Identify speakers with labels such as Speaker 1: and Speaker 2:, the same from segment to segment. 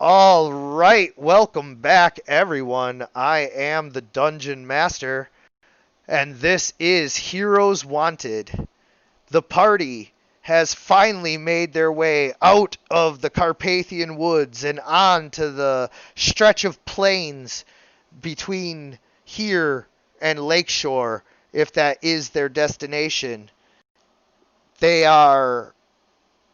Speaker 1: All right, welcome back, everyone. I am the Dungeon Master, and this is Heroes Wanted. The party has finally made their way out of the Carpathian woods and on to the stretch of plains between here and Lakeshore, if that is their destination. They are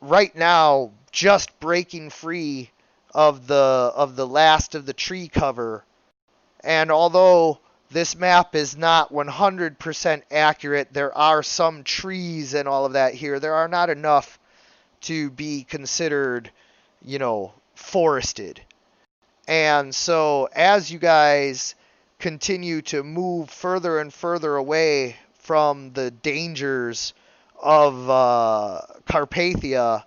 Speaker 1: right now just breaking free of the last of the tree cover. And although this map is not 100% accurate, there are some trees and all of that here. There are not enough to be considered, forested. And so as you guys continue to move further and further away from the dangers of Carpathia,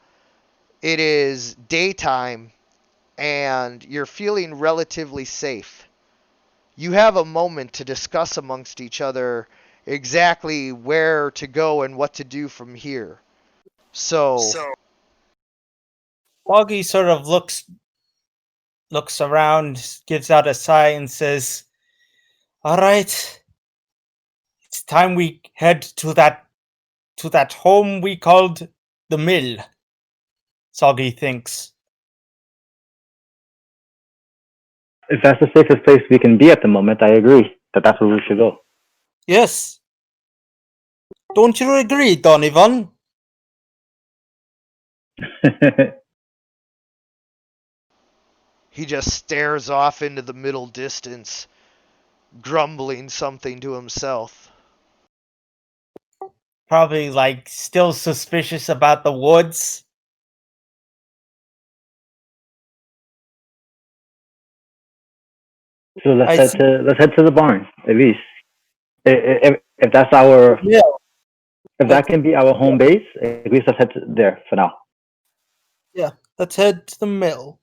Speaker 1: it is daytime and you're feeling relatively safe. You have a moment to discuss amongst each other exactly where to go and what to do from here. So,
Speaker 2: Foggy sort of looks around, gives out a sigh, and says, "All right, it's time we head to that home we called the mill." Soggy thinks.
Speaker 3: If that's the safest place we can be at the moment, I agree that that's where we should go.
Speaker 2: Yes. Don't you agree, Donovan?
Speaker 1: he just stares off into the middle distance, grumbling something to himself.
Speaker 2: Probably still suspicious about the woods.
Speaker 3: So let's head to the barn at least. If that's our if that can be our home base, at least let's head there for now.
Speaker 2: Yeah, let's head to the mill.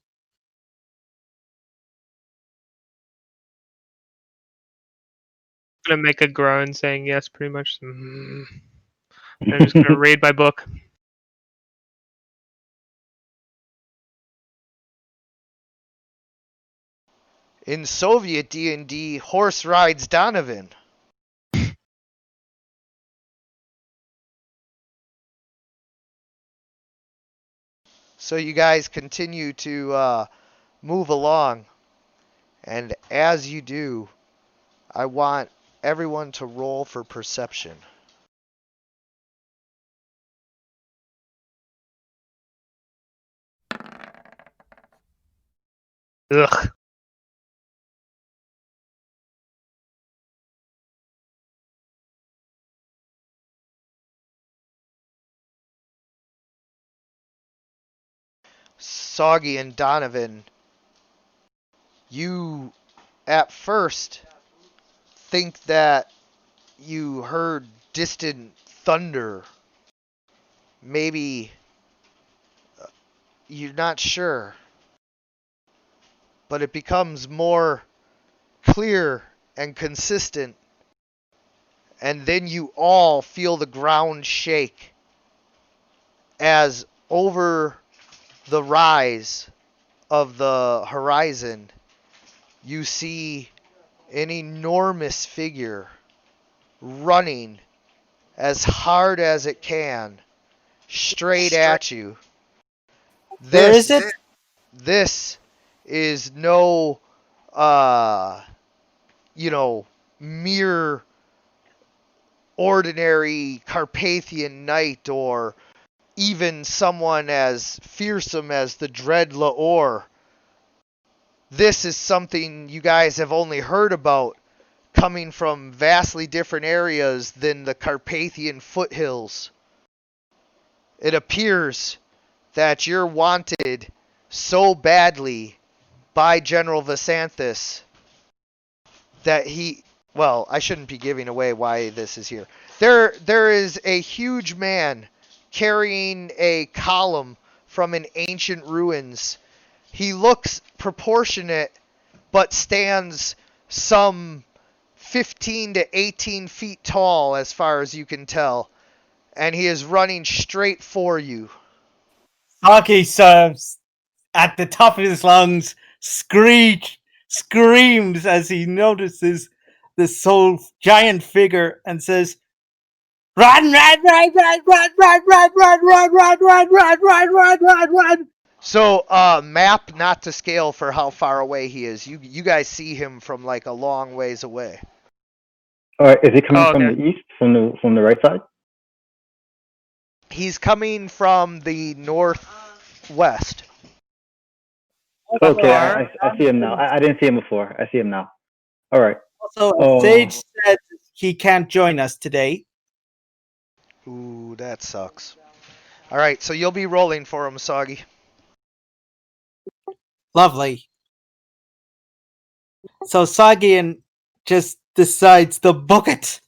Speaker 4: I'm gonna make a groan saying yes, pretty much. I'm just gonna read my book.
Speaker 1: In Soviet D&D, horse rides Donovan. So you guys continue to move along. And as you do, I want everyone to roll for perception.
Speaker 4: Ugh.
Speaker 1: Soggy and Donovan, you at first think that you heard distant thunder. Maybe you're not sure. But it becomes more clear and consistent. And then you all feel the ground shake as over the rise of the horizon you see an enormous figure running as hard as it can straight at you.
Speaker 2: Where is it?
Speaker 1: This is no mere ordinary Carpathian knight or even someone as fearsome as the Dread Laor. This is something you guys have only heard about, coming from vastly different areas than the Carpathian foothills. It appears that you're wanted so badly by General Vasanthus that I shouldn't be giving away why this is here. There is a huge man carrying a column from an ancient ruins. He looks proportionate, but stands some 15 to 18 feet tall as far as you can tell. And he is running straight for you.
Speaker 2: Soggy at the top of his lungs, screams as he notices this whole giant figure and says, "Run, run, run, run, run, run, run, run, run, run, run, run, run, run, run, run."
Speaker 1: So, map not to scale for how far away he is. You guys see him from like a long ways away.
Speaker 3: All right, is he coming
Speaker 4: Oh,
Speaker 3: from
Speaker 4: okay.
Speaker 3: the east, from the right side?
Speaker 1: He's coming from the northwest.
Speaker 3: Okay, I see him now. I didn't see him before. I see him now. All right.
Speaker 2: Also,
Speaker 3: Oh.
Speaker 2: Sage said he can't join us today.
Speaker 1: Ooh, that sucks. All right, so you'll be rolling for him, Soggy.
Speaker 2: Lovely. So Sagian just decides to book it.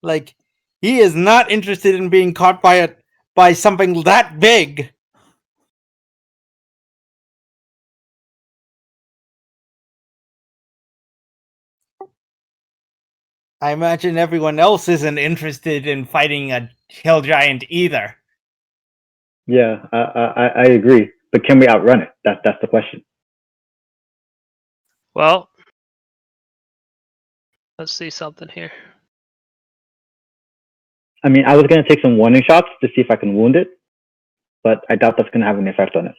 Speaker 2: Like, he is not interested in being caught by something that big. I imagine everyone else isn't interested in fighting a hill giant either.
Speaker 3: Yeah, I agree. But can we outrun it? That's the question.
Speaker 4: Well, let's see something here.
Speaker 3: I mean, I was gonna take some warning shots to see if I can wound it, but I doubt that's gonna have any effect on it.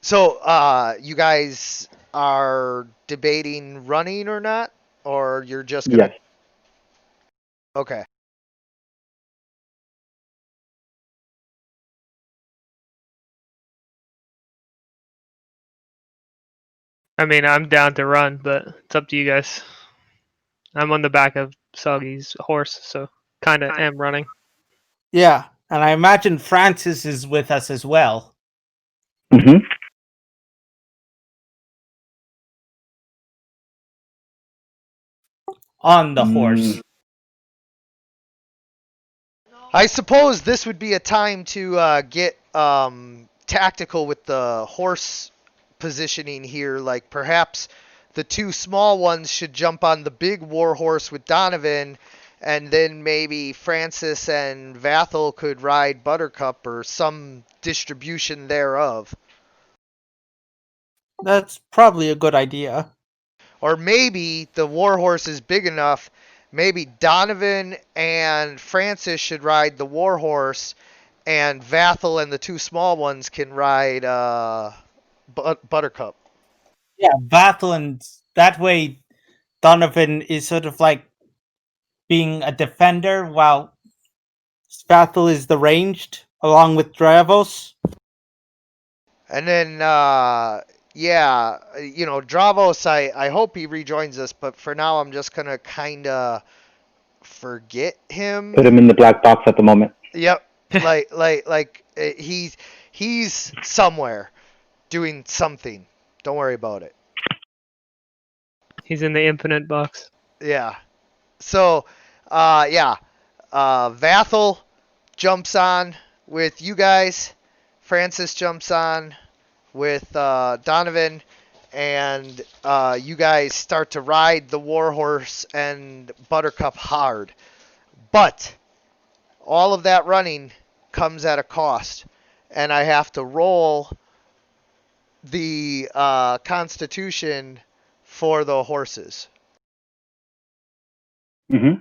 Speaker 1: So, you guys are debating running or not, or you're just gonna?
Speaker 3: Yes.
Speaker 1: Okay.
Speaker 4: I mean, I'm down to run, but it's up to you guys. I'm on the back of Soggy's horse, so kind of am running.
Speaker 2: Yeah, and I imagine Francis is with us as well.
Speaker 3: Mm-hmm.
Speaker 2: On the horse.
Speaker 1: I suppose this would be a time to get tactical with the horse positioning here. Like perhaps the two small ones should jump on the big war horse with Donovan, and then maybe Francis and Vathel could ride Buttercup or some distribution thereof.
Speaker 2: That's probably a good idea.
Speaker 1: Or maybe the war horse is big enough. Maybe Donovan and Francis should ride the war horse, and Vathel and the two small ones can ride Buttercup.
Speaker 2: Yeah, battle, and that way Donovan is sort of like being a defender while Vathel is the ranged, along with Dravos.
Speaker 1: And then, yeah, you know, Dravos, I hope he rejoins us, but for now I'm just going to kind of forget him.
Speaker 3: Put him in the black box at the moment.
Speaker 1: Yep. like he's somewhere doing something. Don't worry about it.
Speaker 4: He's in the infinite box.
Speaker 1: Yeah. So, yeah. Vathel jumps on with you guys. Francis jumps on with Donovan. And you guys start to ride the Warhorse and Buttercup hard. But all of that running comes at a cost. And I have to roll the Constitution for the horses.
Speaker 3: Mm-hmm.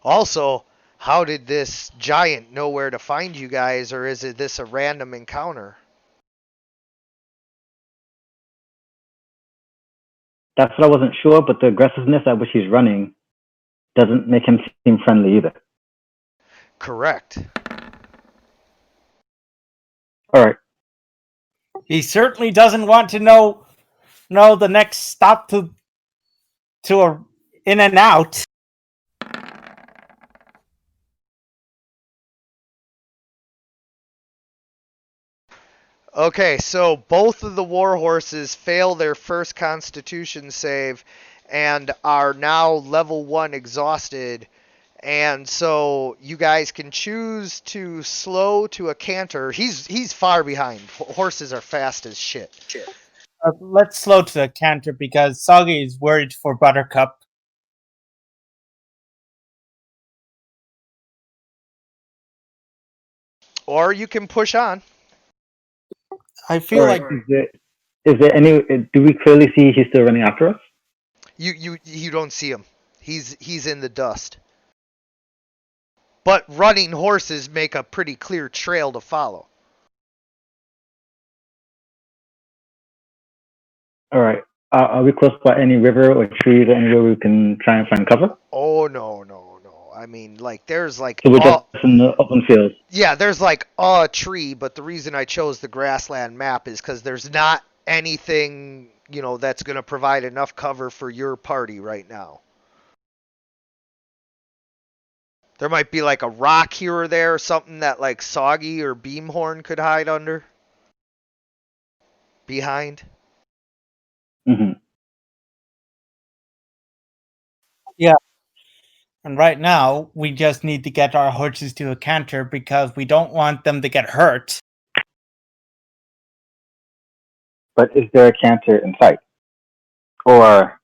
Speaker 1: Also, how did this giant know where to find you guys, or is this a random encounter?
Speaker 3: That's what I wasn't sure, but the aggressiveness at which he's running doesn't make him seem friendly either.
Speaker 1: Correct.
Speaker 3: All right.
Speaker 2: He certainly doesn't want to know the next stop to a in and out.
Speaker 1: Okay, so both of the war horses fail their first Constitution save and are now level 1 exhausted. And so you guys can choose to slow to a canter. He's far behind. Horses are fast as shit.
Speaker 2: Let's slow to the canter because Soggy is worried for Buttercup.
Speaker 1: Or you can push on.
Speaker 2: I feel like
Speaker 3: is there any? Do we clearly see he's still running after us?
Speaker 1: You don't see him. He's in the dust. But running horses make a pretty clear trail to follow.
Speaker 3: All right. Are we close by any river or trees or anywhere we can try and find cover?
Speaker 1: Oh no. I mean, like there's like
Speaker 3: So we're just in the open field.
Speaker 1: yeah, there's like a tree, but the reason I chose the grassland map is because there's not anything, that's going to provide enough cover for your party right now. There might be like a rock here or there, or something that like Soggy or Beamhorn could hide under. Behind.
Speaker 3: Mm-hmm.
Speaker 2: and right now we just need to get our horses to a canter because we don't want them to get hurt.
Speaker 3: But is there a canter in sight? Or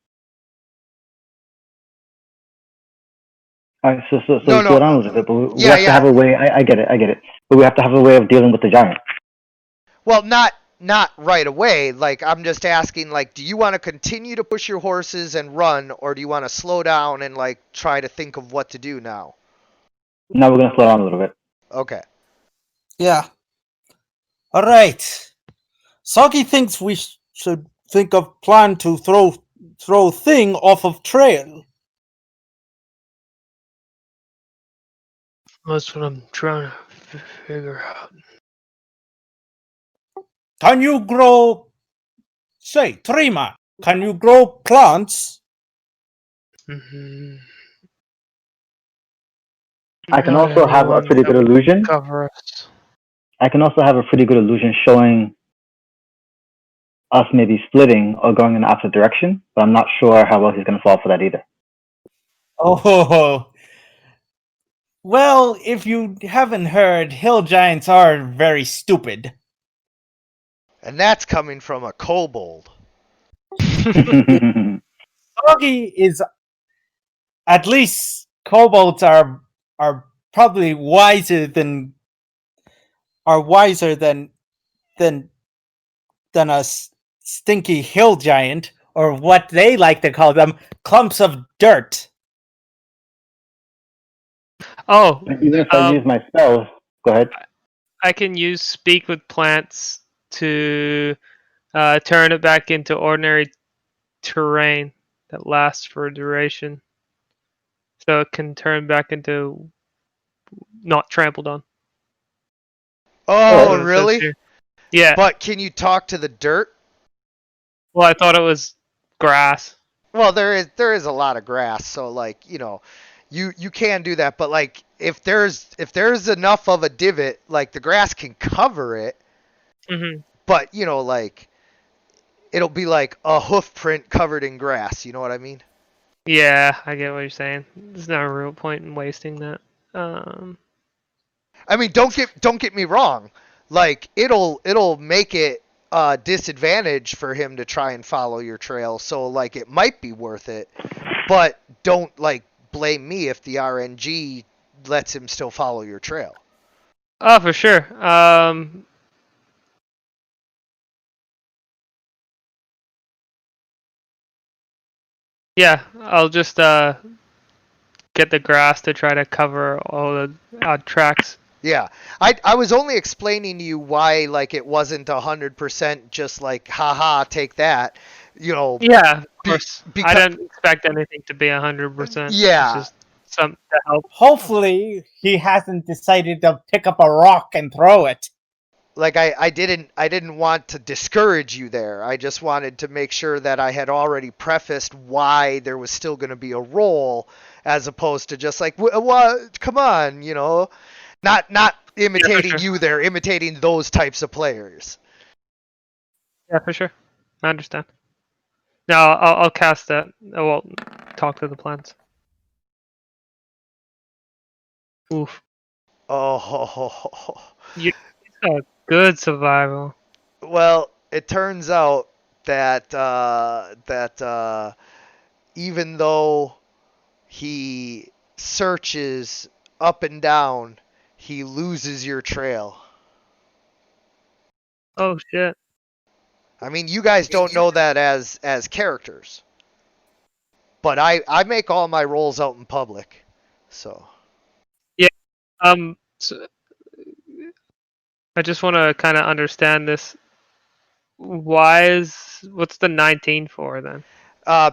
Speaker 3: so
Speaker 1: No.
Speaker 3: slow down a little bit, but we
Speaker 1: Yeah,
Speaker 3: have to have a way. I get it. But we have to have a way of dealing with the giant.
Speaker 1: Well, not right away. Like I'm just asking, like, do you want to continue to push your horses and run, or do you want to slow down and like try to think of what to do now?
Speaker 3: Now we're gonna slow down a little bit.
Speaker 1: Okay.
Speaker 2: Yeah. All right. Soggy thinks we should think of plan to throw thing off of trail.
Speaker 4: That's what I'm trying to figure out.
Speaker 2: Can you grow, say, Trima? Can you grow plants?
Speaker 4: Mm-hmm.
Speaker 3: I can also have a pretty good illusion.
Speaker 4: Cover us.
Speaker 3: I can also have a pretty good illusion showing us maybe splitting or going in the opposite direction, but I'm not sure how well he's going to fall for that either.
Speaker 2: Oh, well, if you haven't heard, hill giants are very stupid.
Speaker 1: And that's coming from a kobold.
Speaker 2: Soggy is, at least kobolds are probably wiser than a stinky hill giant, or what they like to call them, clumps of dirt.
Speaker 4: Oh,
Speaker 3: Even if I use my spells, go ahead.
Speaker 4: I can use Speak with Plants to turn it back into ordinary terrain that lasts for a duration. So it can turn back into not trampled on.
Speaker 1: Oh,
Speaker 4: So it says
Speaker 1: really?
Speaker 4: here. Yeah.
Speaker 1: But can you talk to the dirt?
Speaker 4: Well, I thought it was grass.
Speaker 1: Well, there is a lot of grass, so like, you can do that, but like if there's enough of a divot, like the grass can cover it,
Speaker 4: Mm-hmm.
Speaker 1: but like it'll be like a hoof print covered in grass, you know what I mean?
Speaker 4: Yeah, I get what you're saying. There's no real point in wasting that.
Speaker 1: I mean, don't get me wrong. Like it'll make it a disadvantage for him to try and follow your trail, so like it might be worth it, but don't like blame me if the RNG lets him still follow your trail.
Speaker 4: Oh, for sure. Yeah, I'll just get the grass to try to cover all the odd tracks.
Speaker 1: Yeah, I was only explaining to you why like it wasn't 100% just like haha take that,
Speaker 4: Yeah, of course.
Speaker 1: because-
Speaker 4: I didn't expect anything to be 100%.
Speaker 1: Yeah.
Speaker 4: It's just something to help.
Speaker 2: Hopefully, he hasn't decided to pick up a rock and throw it.
Speaker 1: like I didn't want to discourage you there. I just wanted to make sure that I had already prefaced why there was still going to be a roll, as opposed to just like what? Come on, not imitating
Speaker 4: sure.
Speaker 1: you there, imitating those types of players.
Speaker 4: Yeah, for sure. I understand. No, I'll cast that. I won't talk to the plants. Oof.
Speaker 1: Oh,
Speaker 4: You got good survival.
Speaker 1: well, it turns out that even though he searches up and down, he loses your trail.
Speaker 4: Oh shit.
Speaker 1: I mean, you guys don't know that as characters, but I make all my rolls out in public, so.
Speaker 4: So I just want to kind of understand this. What's the 19 for then?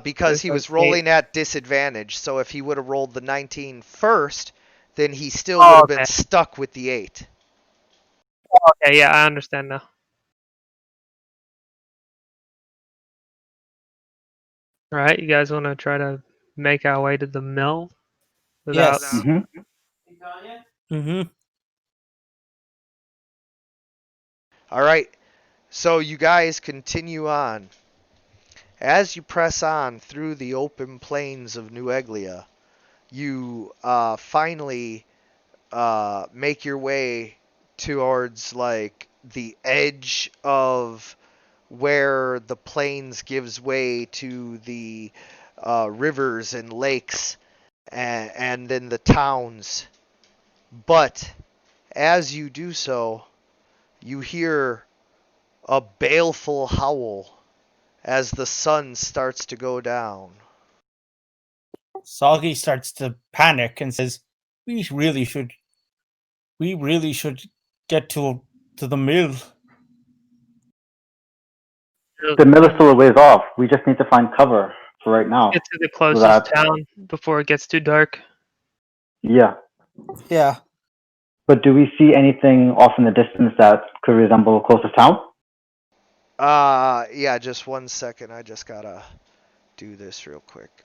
Speaker 1: Because
Speaker 4: There's
Speaker 1: he
Speaker 4: like
Speaker 1: was
Speaker 4: 8.
Speaker 1: rolling at disadvantage, so if he would have rolled the 19 first, then he still would
Speaker 4: Oh,
Speaker 1: have been
Speaker 4: okay.
Speaker 1: stuck with the 8.
Speaker 4: Okay, yeah, I understand now. All right, you guys want to try to make our way to the mill without?
Speaker 2: Yes.
Speaker 3: hmm
Speaker 2: Mm-hmm.
Speaker 1: All right, so you guys continue on. As you press on through the open plains of New Eglia, you finally make your way towards like the edge of where the plains gives way to the rivers and lakes and then the towns. But as you do so, you hear a baleful howl as the sun starts to go down.
Speaker 2: Soggy starts to panic and says, "We really should get to the mill."
Speaker 3: The mill is still a ways off. We just need to find cover for right now.
Speaker 4: Get to the
Speaker 3: So
Speaker 4: closest
Speaker 3: that,
Speaker 4: town before it gets too dark.
Speaker 3: yeah.
Speaker 2: Yeah.
Speaker 3: But do we see anything off in the distance that could resemble the closest town?
Speaker 1: Yeah, just 1 second. I just gotta do this real quick.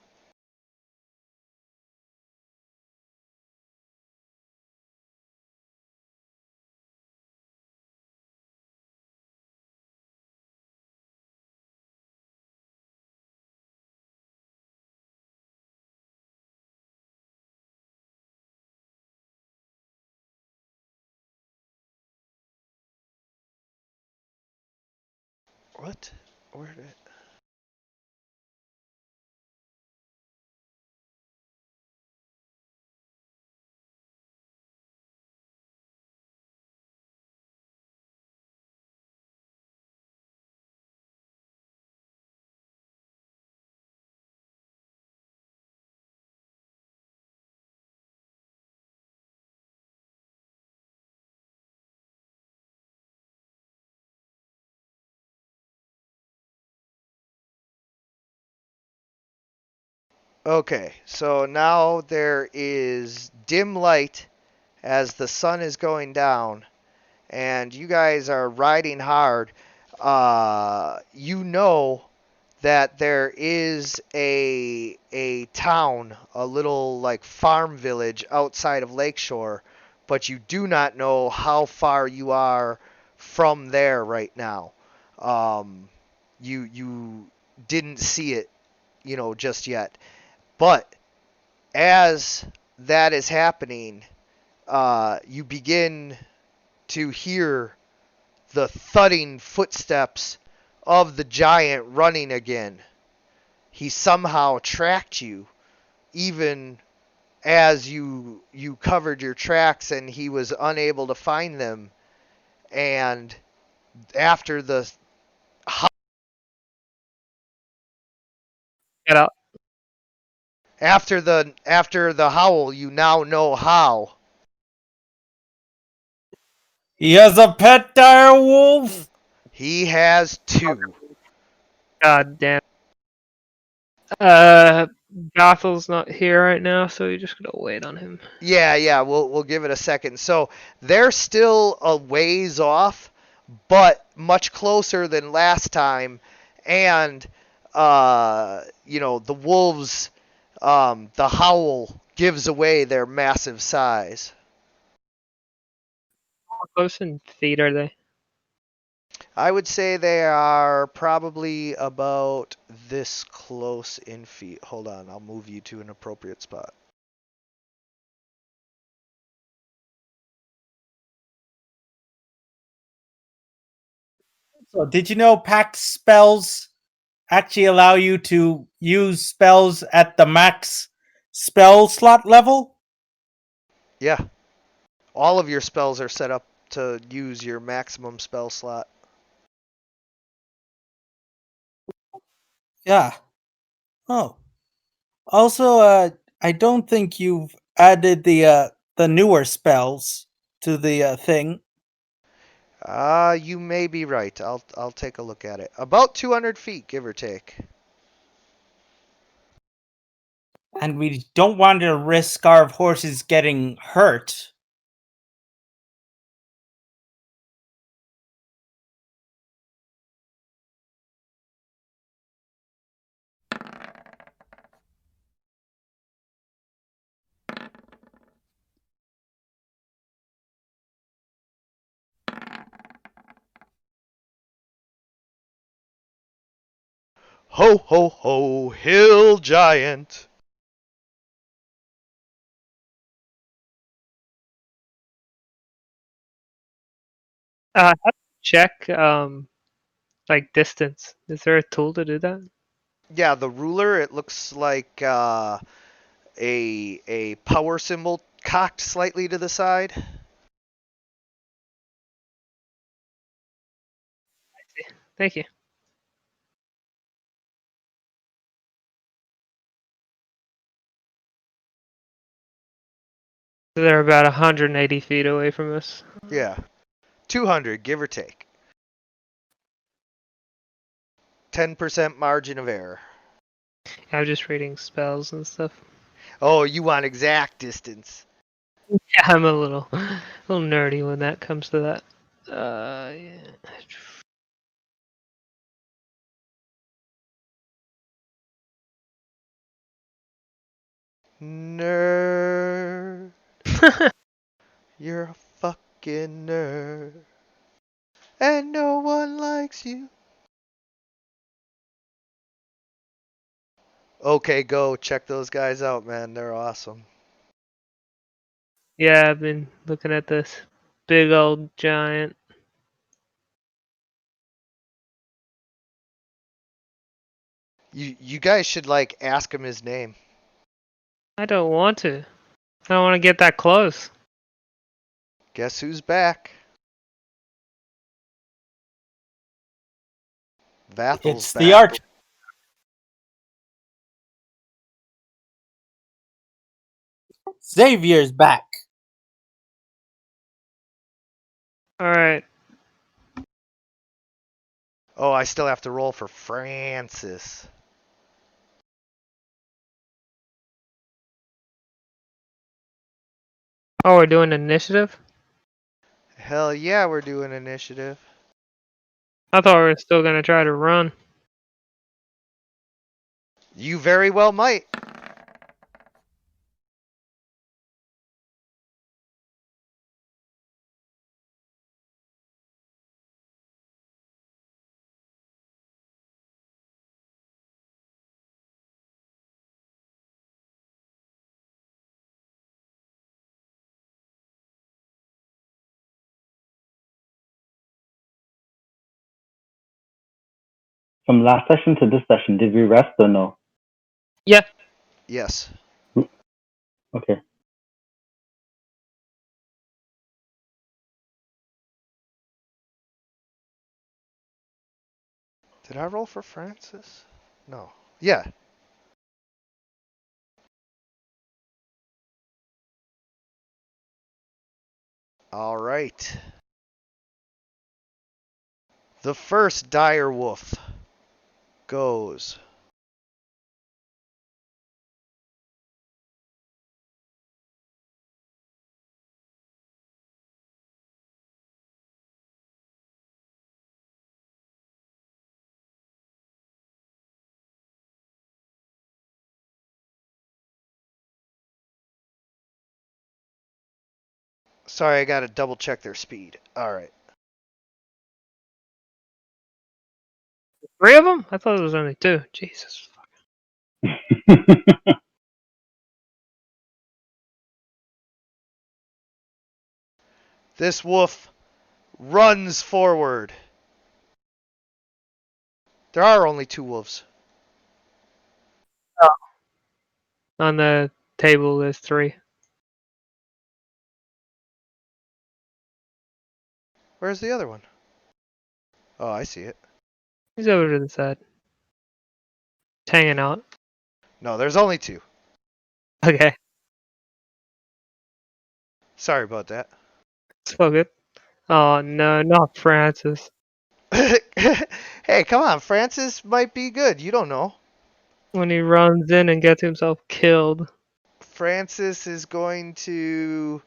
Speaker 1: What? Where did it? Okay, so now there is dim light as the sun is going down, and you guys are riding hard. You know that there is a town, a little like farm village outside of Lakeshore, but you do not know how far you are from there right now. You didn't see it, just yet. But as that is happening, you begin to hear the thudding footsteps of the giant running again. He somehow tracked you, even as you covered your tracks, and he was unable to find them. And after the
Speaker 4: Get out.
Speaker 1: after the howl, you now know how.
Speaker 2: He has a pet dire wolf.
Speaker 1: He has 2.
Speaker 4: God damn. Gothel's not here right now, so you're just gonna wait on him.
Speaker 1: Yeah, we'll give it a second. So they're still a ways off, but much closer than last time. And the wolves, the howl gives away their massive size.
Speaker 4: How close in feet are they?
Speaker 1: I would say they are probably about this close in feet. Hold on, I'll move you to an appropriate spot.
Speaker 2: Also, did you know pact spells actually allow you to use spells at the max spell slot level?
Speaker 1: Yeah. All of your spells are set up to use your maximum spell slot.
Speaker 2: Yeah. Oh. Also, I don't think you've added the newer spells to the thing.
Speaker 1: You may be right. I'll take a look at it. About 200 feet, give or take.
Speaker 2: And we don't want to risk our horses getting hurt.
Speaker 1: Ho ho ho, hill giant.
Speaker 4: How to check like distance? Is there a tool to do that?
Speaker 1: Yeah, the ruler, it looks like a power symbol cocked slightly to the side.
Speaker 4: Thank you. They're about 180 feet away from us.
Speaker 1: Yeah. 200, give or take. 10% margin of error.
Speaker 4: I'm just reading spells and stuff.
Speaker 1: Oh, you want exact distance.
Speaker 4: Yeah, I'm a little nerdy when that comes to that. Yeah.
Speaker 1: Nerd. You're a fucking nerd. And no one likes you. Okay, go check those guys out, man. They're awesome.
Speaker 4: Yeah, I've been looking at this big old giant.
Speaker 1: You guys should like ask him his name.
Speaker 4: I don't want to. I don't want to get that close.
Speaker 1: Guess who's back? Vathel's
Speaker 2: It's
Speaker 1: back.
Speaker 2: the arch. Xavier's back.
Speaker 4: All right.
Speaker 1: Oh, I still have to roll for Francis.
Speaker 4: Oh, we're doing initiative?
Speaker 1: Hell yeah, we're doing initiative.
Speaker 4: I thought we were still going to try to run.
Speaker 1: You very well might.
Speaker 3: From last session to this session, did we rest or no?
Speaker 4: Yeah.
Speaker 1: Yes.
Speaker 3: Okay.
Speaker 1: Did I roll for Francis? No. Yeah. All right. The first dire wolf goes. Sorry, I gotta double check their speed. All right.
Speaker 4: 3 of them? I thought it was only 2. Jesus.
Speaker 1: This wolf runs forward There are only 2 wolves.
Speaker 4: On the table, there's 3.
Speaker 1: Where's the other one? Oh, I see it.
Speaker 4: He's over to the side. Just hanging out.
Speaker 1: No, there's only 2.
Speaker 4: Okay,
Speaker 1: Sorry about that.
Speaker 4: it's all good. Oh no, not Francis.
Speaker 1: Hey, come on. Francis might be good. You don't know.
Speaker 4: When he runs in and gets himself killed.
Speaker 1: Francis is going to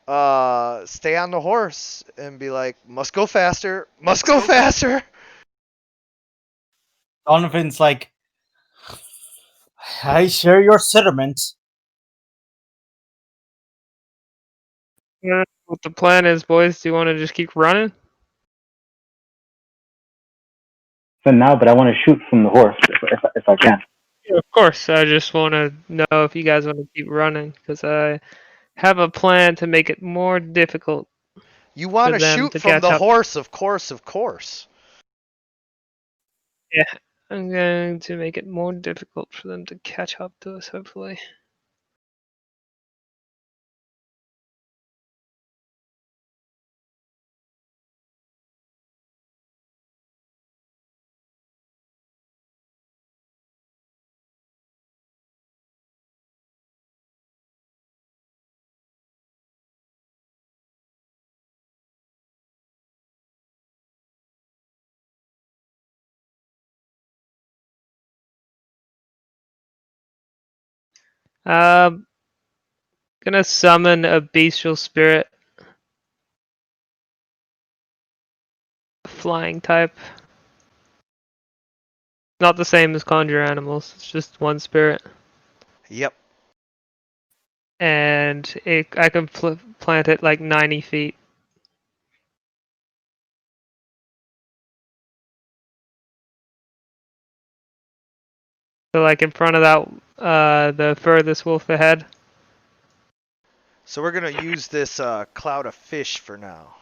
Speaker 1: stay on the horse and be like, must go faster, must go faster.
Speaker 2: Donovan's like, I share your sentiment.
Speaker 4: I don't know what the plan is, boys. Do you want to just keep running?
Speaker 3: For now, but I want to shoot from the horse if I can.
Speaker 4: Yeah, of course. I just want to know if you guys want to keep running, because I have a plan to make it more difficult.
Speaker 1: You want to
Speaker 4: them
Speaker 1: shoot
Speaker 4: to
Speaker 1: from
Speaker 4: catch
Speaker 1: the
Speaker 4: up.
Speaker 1: horse, of course, of course.
Speaker 4: Yeah, I'm going to make it more difficult for them to catch up to us, hopefully. Gonna summon a bestial spirit. Flying type. Not the same as conjure animals, it's just one spirit.
Speaker 1: Yep.
Speaker 4: And I can plant it like 90 feet. So like in front of that, the furthest wolf ahead.
Speaker 1: So we're going to use this cloud of fish for now.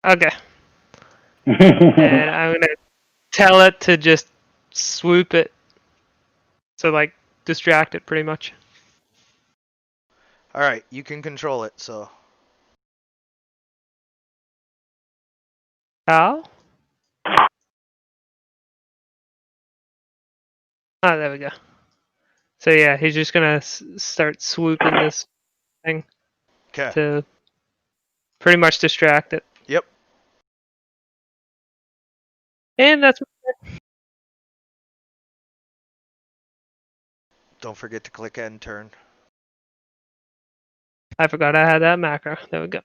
Speaker 4: Okay. And I'm gonna tell it to just swoop it. So like distract it pretty much.
Speaker 1: All right, you can control it, so.
Speaker 4: How? Ah, there we go. So yeah, he's just gonna start swooping this thing
Speaker 1: Okay.
Speaker 4: to pretty much distract it.
Speaker 1: Yep.
Speaker 4: And that's
Speaker 1: Don't forget to click end turn.
Speaker 4: I forgot I had that macro. There we go.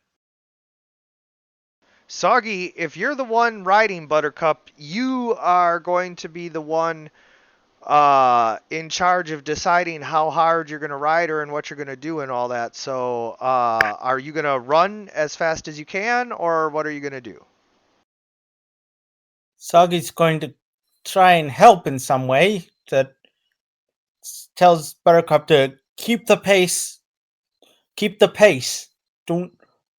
Speaker 1: Soggy, if you're the one riding Buttercup, you are going to be the one in charge of deciding how hard you're going to ride her and what you're going to do and all that. So, are you going to run as fast as you can, or what are you going to do?
Speaker 2: Soggy's going to try and help in some way. That tells Buttercup to keep the pace. Keep the pace. Do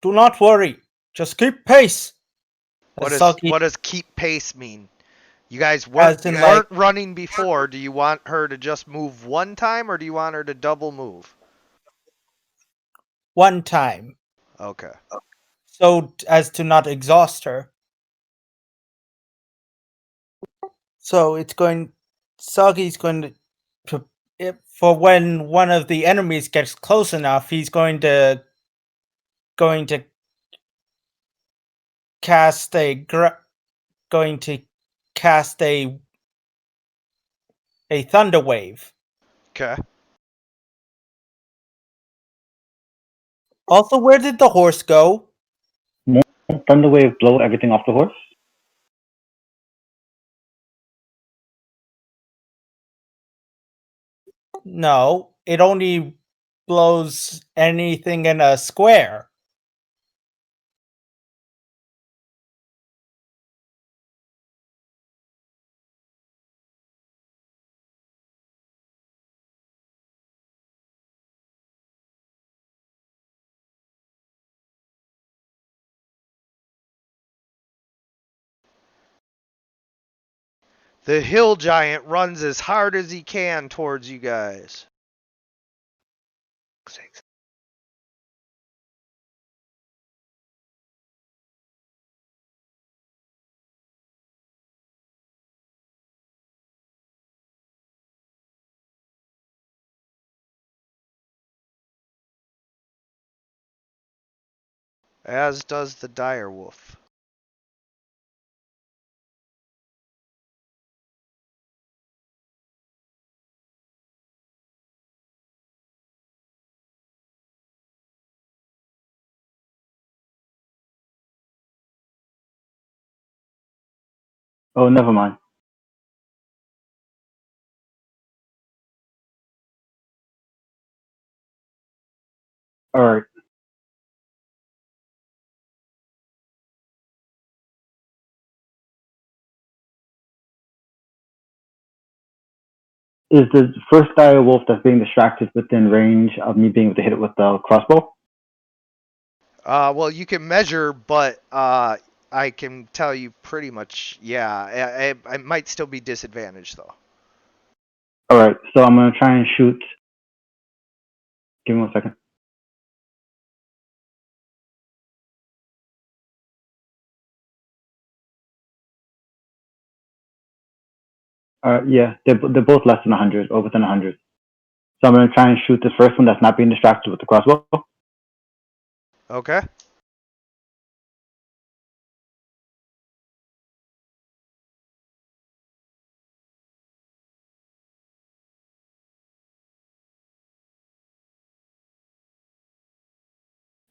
Speaker 2: not worry. Just keep pace.
Speaker 1: What
Speaker 2: As
Speaker 1: does
Speaker 2: Soggy,
Speaker 1: what does keep pace mean? You guys
Speaker 2: as in,
Speaker 1: weren't running before. Do you want her to just move one time, or do you want her to double move?
Speaker 2: one time,
Speaker 1: Okay.
Speaker 2: so as to not exhaust her. So it's going. Soggy's going to for when one of the enemies gets close enough, he's going to cast a thunder wave.
Speaker 1: Okay.
Speaker 2: Also, where did the horse go?
Speaker 3: Won't Thunderwave blow everything off the horse?
Speaker 2: No, it only blows anything in a square.
Speaker 1: The hill giant runs as hard as he can towards you guys. As does the dire wolf.
Speaker 3: Oh, never mind. All right. Is the first dire wolf that's being distracted within range of me being able to hit it with the crossbow?
Speaker 1: Well, you can measure, but I can tell you pretty much, yeah. I might still be disadvantaged, though.
Speaker 3: All right, so I'm going to try and shoot. Give me 1 second. Yeah, they're both less than 100 or within 100. So I'm going to try and shoot the first one that's not being distracted with the crossbow.
Speaker 1: Okay.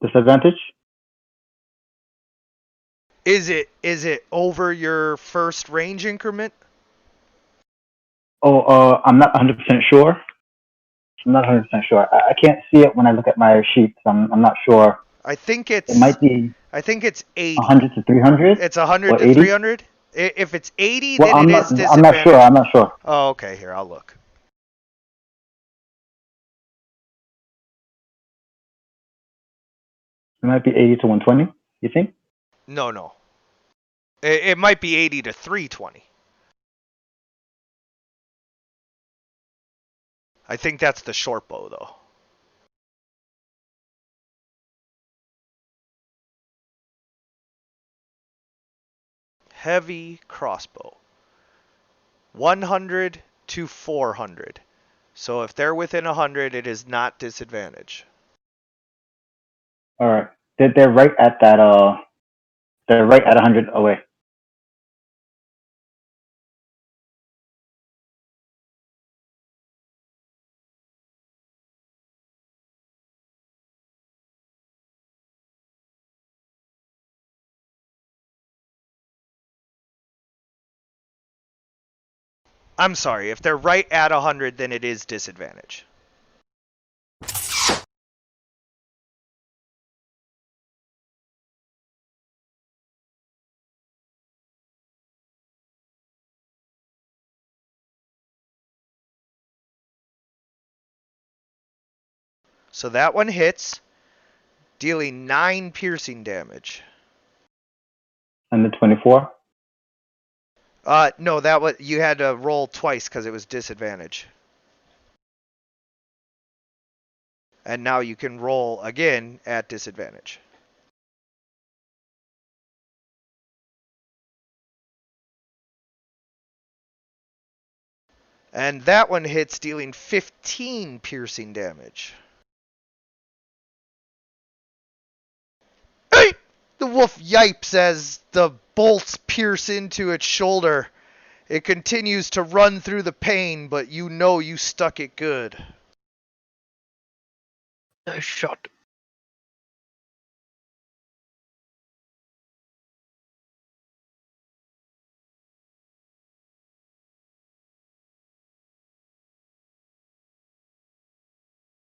Speaker 3: Disadvantage?
Speaker 1: Is it over your first range increment?
Speaker 3: Oh, I'm not 100% sure. I'm not 100% sure. I can't see it when I look at my sheets. I'm not sure.
Speaker 1: I think it's.
Speaker 3: It might be.
Speaker 1: I think it's 80.
Speaker 3: 100 to 300.
Speaker 1: It's 100 to
Speaker 3: 80?
Speaker 1: 300. If it's 80,
Speaker 3: well,
Speaker 1: then it is disadvantage.
Speaker 3: I'm not sure. I'm not sure.
Speaker 1: Oh, okay. Here, I'll look.
Speaker 3: It might be 80 to 120. You think?
Speaker 1: No. It might be 80 to 320. I think that's the short bow, though. Heavy crossbow. 100 to 400. So if they're within 100, it is not disadvantage.
Speaker 3: All right. They're right at that. They're right at 100 away.
Speaker 1: I'm sorry. If they're right at 100, then it is disadvantage. So that one hits, dealing 9 piercing damage.
Speaker 3: And the 24.
Speaker 1: No, that was you had to roll twice because it was disadvantage. And now you can roll again at disadvantage. And that one hits, dealing 15 piercing damage. Hey! The wolf yipes as the bolts pierce into its shoulder. It continues to run through the pain, but you know you stuck it good.
Speaker 4: Nice shot.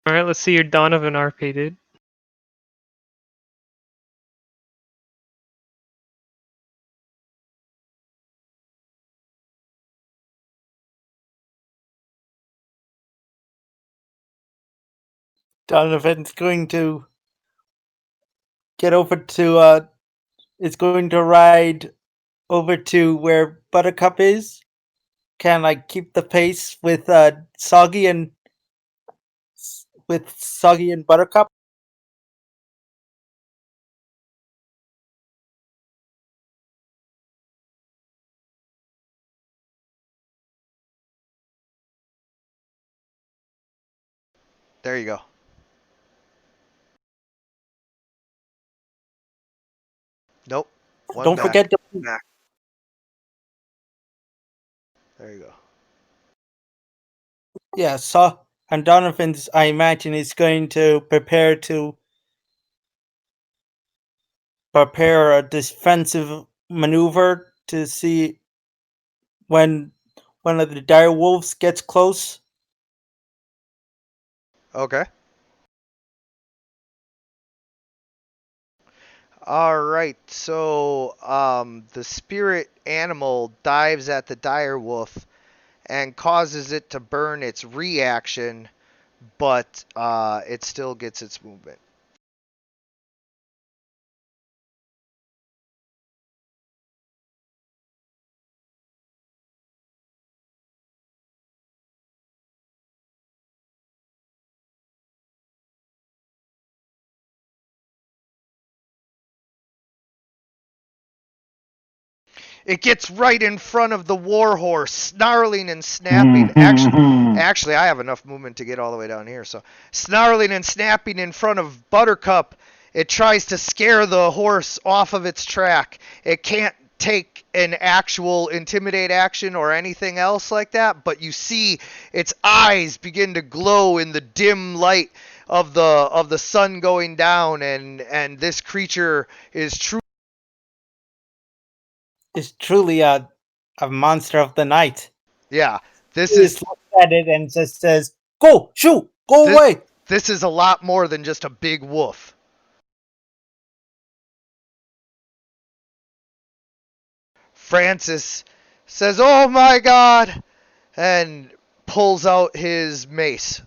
Speaker 4: Alright, let's see your Donovan RP, dude.
Speaker 2: Donovan's going to get over to is going to ride over to where Buttercup is can I keep the pace with Soggy and Buttercup?
Speaker 1: There you go. Nope. One
Speaker 2: Don't
Speaker 1: back.
Speaker 2: forget to
Speaker 1: There you go.
Speaker 2: yeah. So and Donovan's, I imagine, is going to prepare a defensive maneuver to see when one of the dire wolves gets close.
Speaker 1: Okay. All right. So, the spirit animal dives at the dire wolf and causes it to burn its reaction, but it still gets its movement. It gets right in front of the warhorse, snarling and snapping. Actually, I have enough movement to get all the way down here. So, snarling and snapping in front of Buttercup, it tries to scare the horse off of its track. It can't take an actual intimidate action or anything else like that, but you see its eyes begin to glow in the dim light of the sun going down, and this creature is
Speaker 2: truly a monster of the night.
Speaker 1: yeah. This
Speaker 2: He
Speaker 1: is
Speaker 2: just looks at it and just says, "Go, shoot, go
Speaker 1: This-
Speaker 2: away."
Speaker 1: this is a lot more than just a big wolf. Francis says, "Oh my God," and pulls out his mace.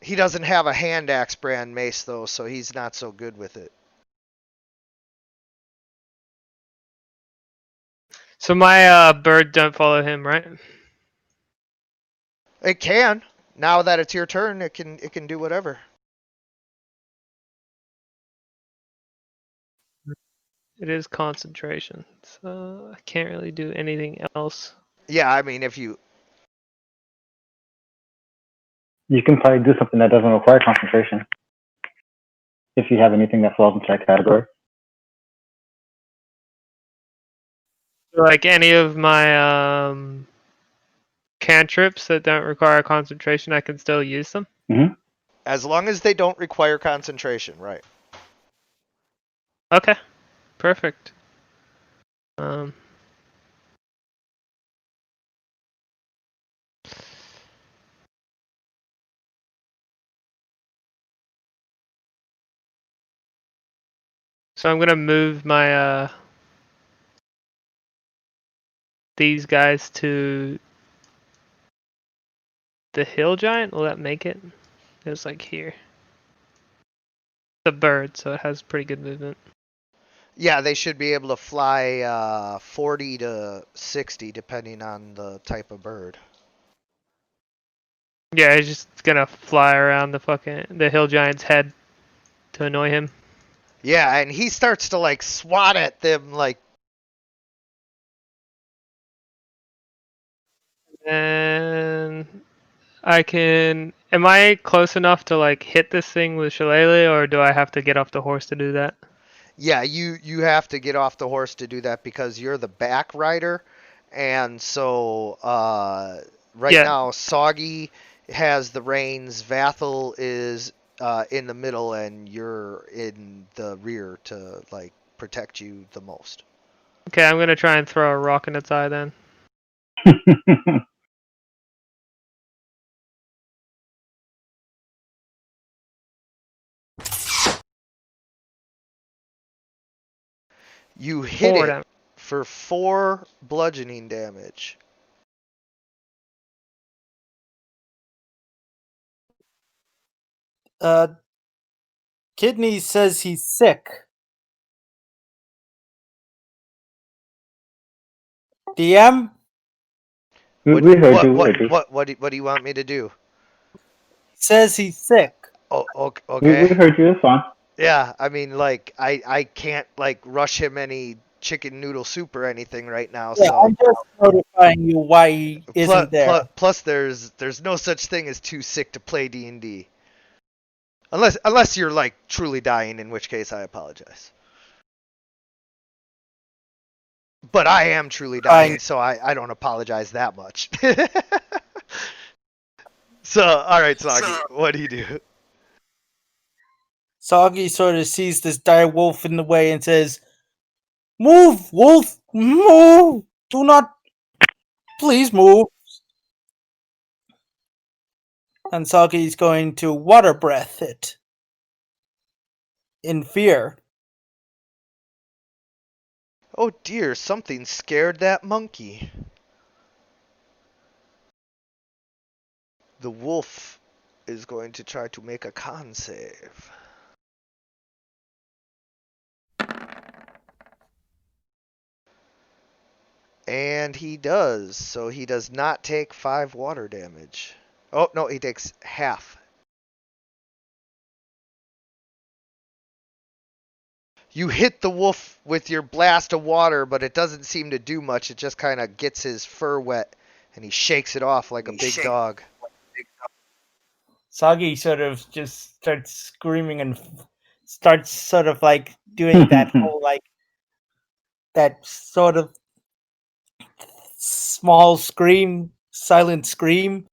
Speaker 1: He doesn't have a hand axe brand mace though, so he's not so good with it.
Speaker 4: So my bird don't follow him, right?
Speaker 1: It can. Now that it's your turn, it can do whatever.
Speaker 4: It is concentration, so I can't really do anything else.
Speaker 1: Yeah, I mean if you
Speaker 3: You can probably do something that doesn't require concentration if you have anything that falls into that category.
Speaker 4: Like any of my cantrips that don't require concentration, I can still use them.
Speaker 1: as long as they don't require concentration, right?
Speaker 4: Okay, perfect. So I'm gonna move my these guys to the hill giant. Will that make it? It's like here. The bird, so it has pretty good movement.
Speaker 1: Yeah, they should be able to fly 40 to 60 depending on the type of bird.
Speaker 4: Yeah, he's just gonna fly around the hill giant's head to annoy him.
Speaker 1: Yeah, and he starts to like swat at them like
Speaker 4: And I can. Am I close enough to like hit this thing with Shillelagh, or do I have to get off the horse to do that?
Speaker 1: yeah, you have to get off the horse to do that because you're the back rider, and so right
Speaker 4: Yeah.
Speaker 1: now Soggy has the reins, Vathel is in the middle, and you're in the rear to like protect you the most.
Speaker 4: Okay, I'm gonna try and throw a rock in its eye then.
Speaker 1: You hit
Speaker 4: Forward
Speaker 1: it
Speaker 4: damage.
Speaker 1: for 4 bludgeoning damage.
Speaker 2: Kidney says he's sick. DM
Speaker 3: We heard you.
Speaker 1: What do you want me to do?
Speaker 2: says he's sick.
Speaker 1: Oh,
Speaker 3: We
Speaker 1: okay.
Speaker 3: heard you. It's fine.
Speaker 1: Yeah, I mean, like, I can't, like, rush him any chicken noodle soup or anything right now,
Speaker 2: Yeah,
Speaker 1: so.
Speaker 2: I'm just notifying you why he isn't there.
Speaker 1: Plus, there's no such thing as too sick to play D&D. Unless you're, like, truly dying, in which case I apologize. But I am truly dying, so I don't apologize that much. So, alright, Soggy, what do you do?
Speaker 2: Soggy sort of sees this dire wolf in the way and says, "Move, wolf! Move! Do not... Please move!" And Soggy's going to water breath it. In fear.
Speaker 1: Oh dear, something scared that monkey. The wolf is going to try to make a con save. And he does, so he does not take 5 water damage. Oh, no, he takes half. You hit the wolf with your blast of water, but it doesn't seem to do much. It just kind of gets his fur wet, and he shakes it off like a big dog.
Speaker 2: Soggy sort of just starts screaming and starts sort of like doing that whole like that sort of small scream, silent scream.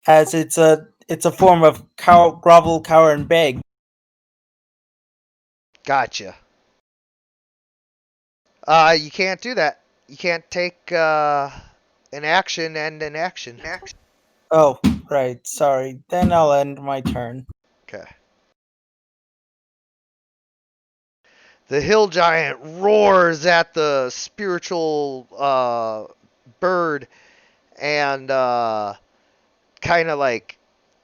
Speaker 2: As it's a form of grovel, cower, and beg.
Speaker 1: Gotcha. You can't do that. You can't take an action and an action.
Speaker 2: Oh, right. Sorry. Then I'll end my turn.
Speaker 1: Okay. The hill giant roars at the spiritual bird and kind of like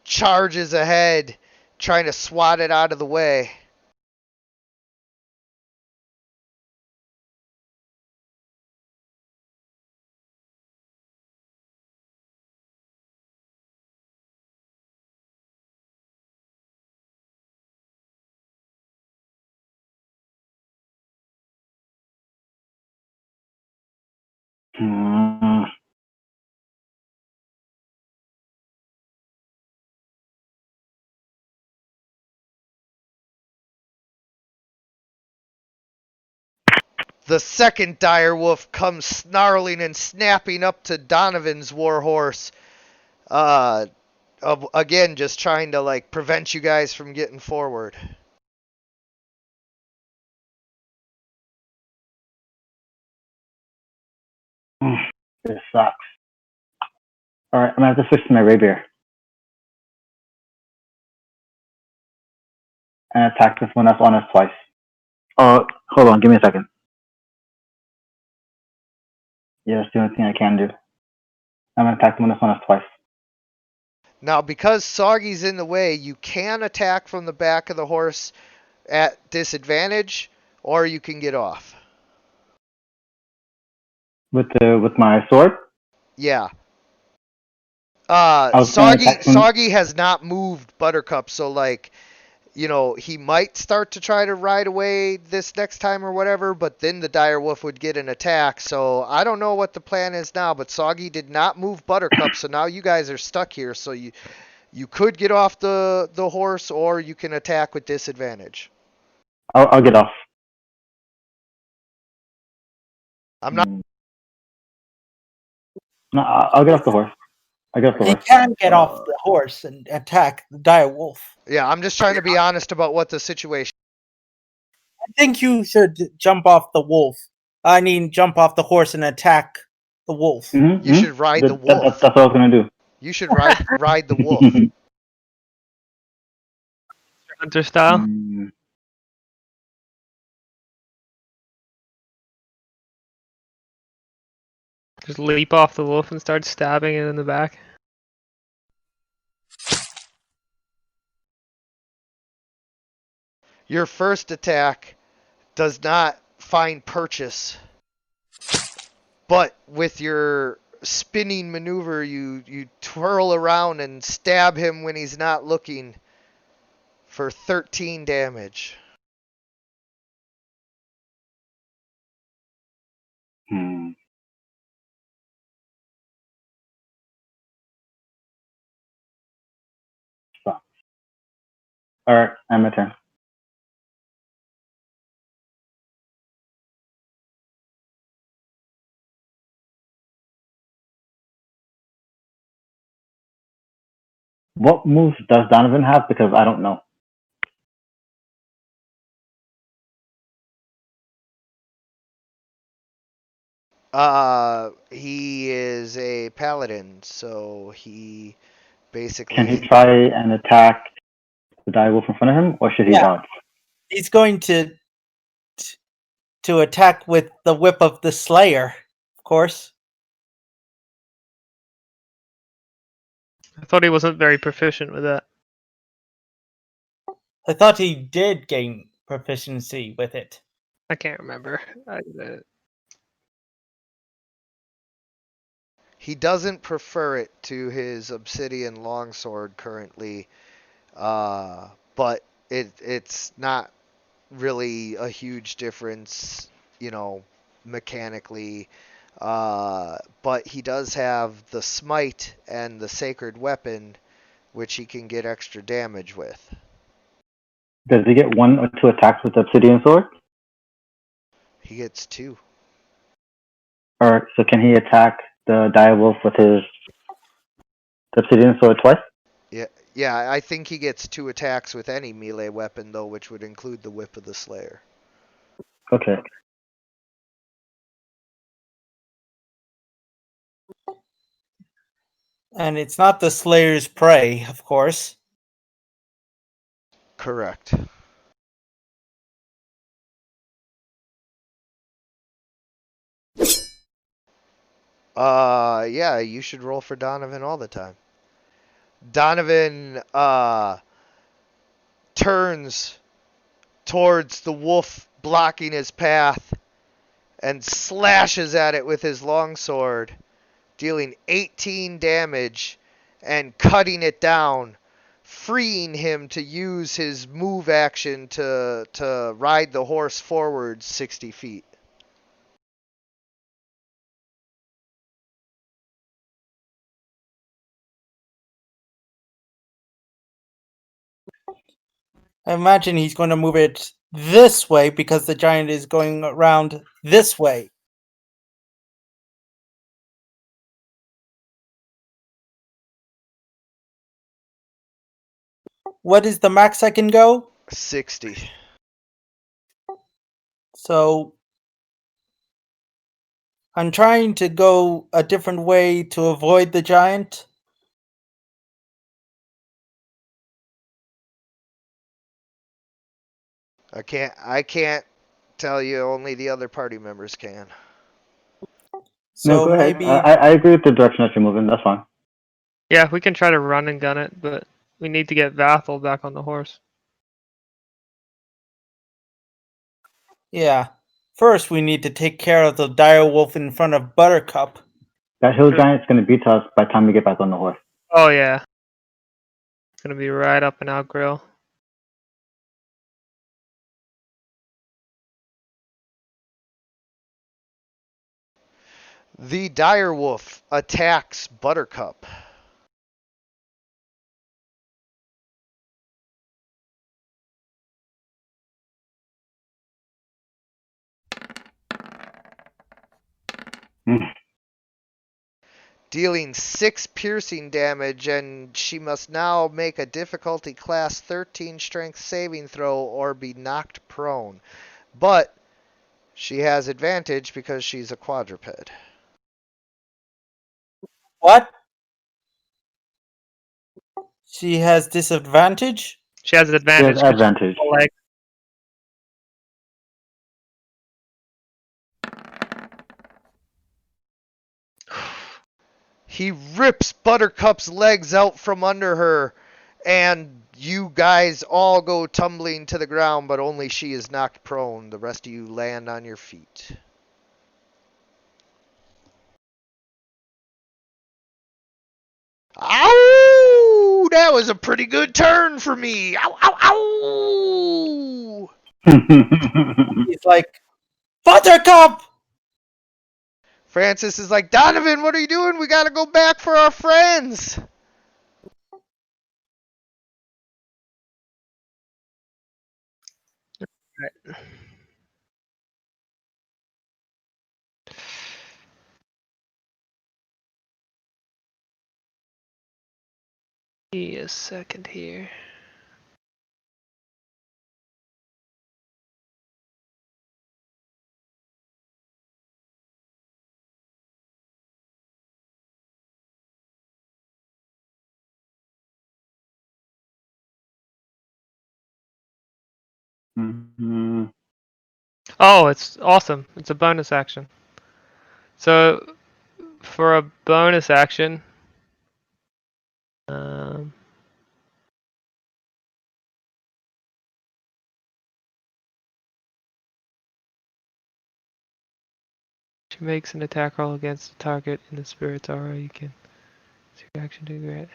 Speaker 1: charges ahead, trying to swat it out of the way. The second dire wolf comes snarling and snapping up to Donovan's warhorse. Again, just trying to like prevent you guys from getting forward.
Speaker 3: This sucks. All right, I'm gonna have to switch to my rapier and attack this one that's on us twice. Oh, hold on, give me a second. Yeah, that's the only thing I can do. I'm gonna attack the one that's on us twice.
Speaker 1: Now, because Soggy's in the way, you can attack from the back of the horse at disadvantage, or you can get off.
Speaker 3: With my sword?
Speaker 1: Yeah.
Speaker 3: was gonna attack him.
Speaker 1: Soggy has not moved Buttercup, so like, you know, he might start to try to ride away this next time or whatever, but then the dire wolf would get an attack. So I don't know what the plan is now, but Soggy did not move Buttercup, so now you guys are stuck here. So you could get off the horse, or you can attack with disadvantage.
Speaker 3: I'll get off.
Speaker 1: I'm not.
Speaker 3: No, I'll get off the horse. I get off the
Speaker 2: He
Speaker 3: horse.
Speaker 2: can get off the horse and attack the dire wolf.
Speaker 1: Yeah, I'm just trying to be honest about what the situation.
Speaker 2: I think you should jump off the wolf. I mean, jump off the horse and attack the wolf.
Speaker 1: You should ride the wolf.
Speaker 3: That's what I was gonna do.
Speaker 1: You should ride the wolf.
Speaker 4: Hunter style. Just leap off the wolf and start stabbing it in the back.
Speaker 1: Your first attack does not find purchase, but with your spinning maneuver, you twirl around and stab him when he's not looking for 13 damage.
Speaker 3: All right, I'm my turn. What moves does Donovan have? Because I don't know.
Speaker 1: He is a paladin, so he basically.
Speaker 3: Can he try and attack the direwolf in front of him, or should he dodge?
Speaker 2: He's going to attack with the whip of the Slayer, of course.
Speaker 4: I thought he wasn't very proficient with that.
Speaker 2: I thought he did gain proficiency with it.
Speaker 4: I can't remember.
Speaker 1: He doesn't prefer it to his obsidian longsword currently, but it's not really a huge difference, mechanically. But he does have the smite and the sacred weapon, which he can get extra damage with.
Speaker 3: Does he get 1 or 2 attacks with the obsidian sword?
Speaker 1: He gets 2.
Speaker 3: Or so can he attack the direwolf with his obsidian sword twice?
Speaker 1: Yeah, I think he gets 2 attacks with any melee weapon, though, which would include the whip of the Slayer.
Speaker 3: Okay.
Speaker 2: And it's not the Slayer's prey, of course.
Speaker 1: Correct. Yeah, you should roll for Donovan all the time. Donovan turns towards the wolf blocking his path and slashes at it with his longsword, dealing 18 damage and cutting it down, freeing him to use his move action to ride the horse forward 60 feet.
Speaker 2: I imagine he's going to move it this way because the giant is going around this way. What is the max I can go?
Speaker 1: 60.
Speaker 2: So I'm trying to go a different way to avoid the giant.
Speaker 1: I can't tell you, only the other party members can.
Speaker 2: So
Speaker 3: no, go ahead.
Speaker 2: maybe
Speaker 3: I agree with the direction that you're moving. That's fine.
Speaker 4: Yeah, we can try to run and gun it, but we need to get Vathel back on the horse.
Speaker 2: yeah. First we need to take care of the direwolf in front of Buttercup.
Speaker 3: That hill giant's going to beat us by the time we get back on the horse.
Speaker 4: Oh yeah. It's gonna be right up in our grill.
Speaker 1: The direwolf attacks Buttercup. Dealing 6 piercing damage, and she must now make a difficulty class 13 strength saving throw or be knocked prone. But she has advantage because she's a quadruped.
Speaker 2: What? She has disadvantage?
Speaker 4: She has an advantage.
Speaker 3: He has advantage.
Speaker 4: Like,
Speaker 1: He rips Buttercup's legs out from under her And you guys all go tumbling to the ground, but only she is knocked prone. The rest of you land on your feet. Ow! That was a pretty good turn for me. Ow, ow, ow!
Speaker 2: He's like, Buttercup!
Speaker 1: Francis is like, Donovan, what are you doing? We gotta go back for our friends.
Speaker 4: Give me a second here.
Speaker 3: Mhm.
Speaker 4: Oh, it's awesome. It's a bonus action. So, for a bonus action, she makes an attack roll against the target in the spirit's aura. You can use your action to grant.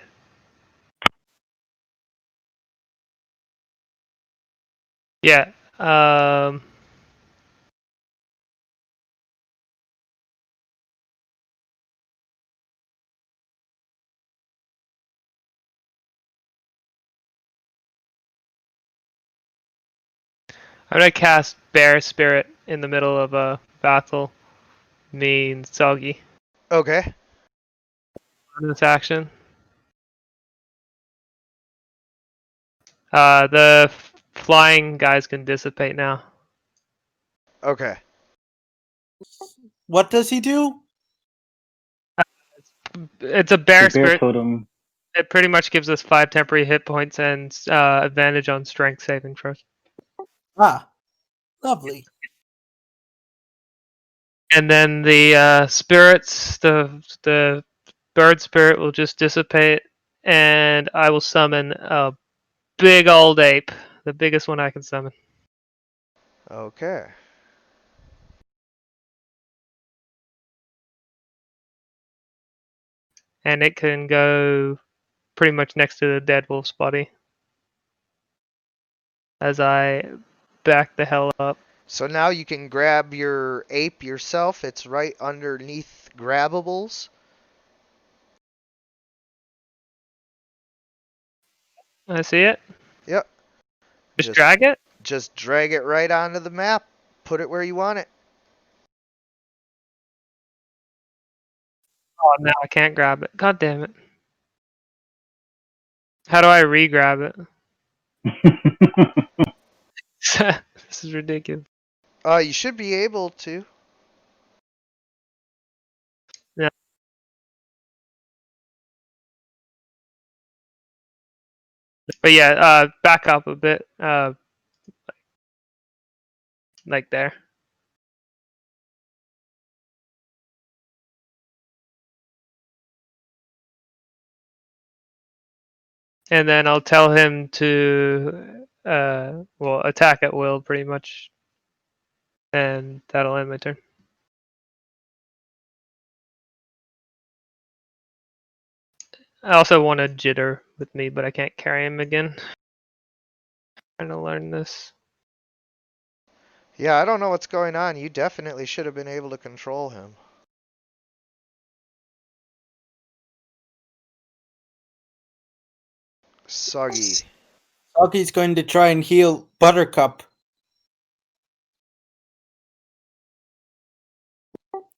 Speaker 4: Yeah. I'm gonna cast Bear Spirit in the middle of a battle. Me and Soggy.
Speaker 1: Okay.
Speaker 4: Bonus action. The flying guys can dissipate now.
Speaker 1: Okay.
Speaker 2: What does he do?
Speaker 4: It's a Bear
Speaker 3: The bear
Speaker 4: Spirit.
Speaker 3: totem.
Speaker 4: It pretty much gives us 5 temporary hit points and advantage on strength saving throws.
Speaker 2: Ah, lovely.
Speaker 4: And then the spirits, the bird spirit will just dissipate, and I will summon a big old ape, the biggest one I can summon.
Speaker 1: Okay.
Speaker 4: And it can go pretty much next to the dead wolf's body. As I back the hell up.
Speaker 1: So now you can grab your ape yourself. It's right underneath grabbables.
Speaker 4: I see it.
Speaker 1: Yep.
Speaker 4: Just drag it.
Speaker 1: Just drag it right onto the map. Put it where you want it.
Speaker 4: Oh, now I can't grab it. God damn it. How do I re-grab it? This is ridiculous.
Speaker 1: You should be able to.
Speaker 4: Yeah. But yeah, back up a bit. Like there. And then I'll tell him to attack at will pretty much. And that'll end my turn. I also want a jitter with me, but I can't carry him again. Trying to learn this.
Speaker 1: Yeah, I don't know what's going on. You definitely should have been able to control him. Soggy.
Speaker 2: Soggy's going to try and heal Buttercup.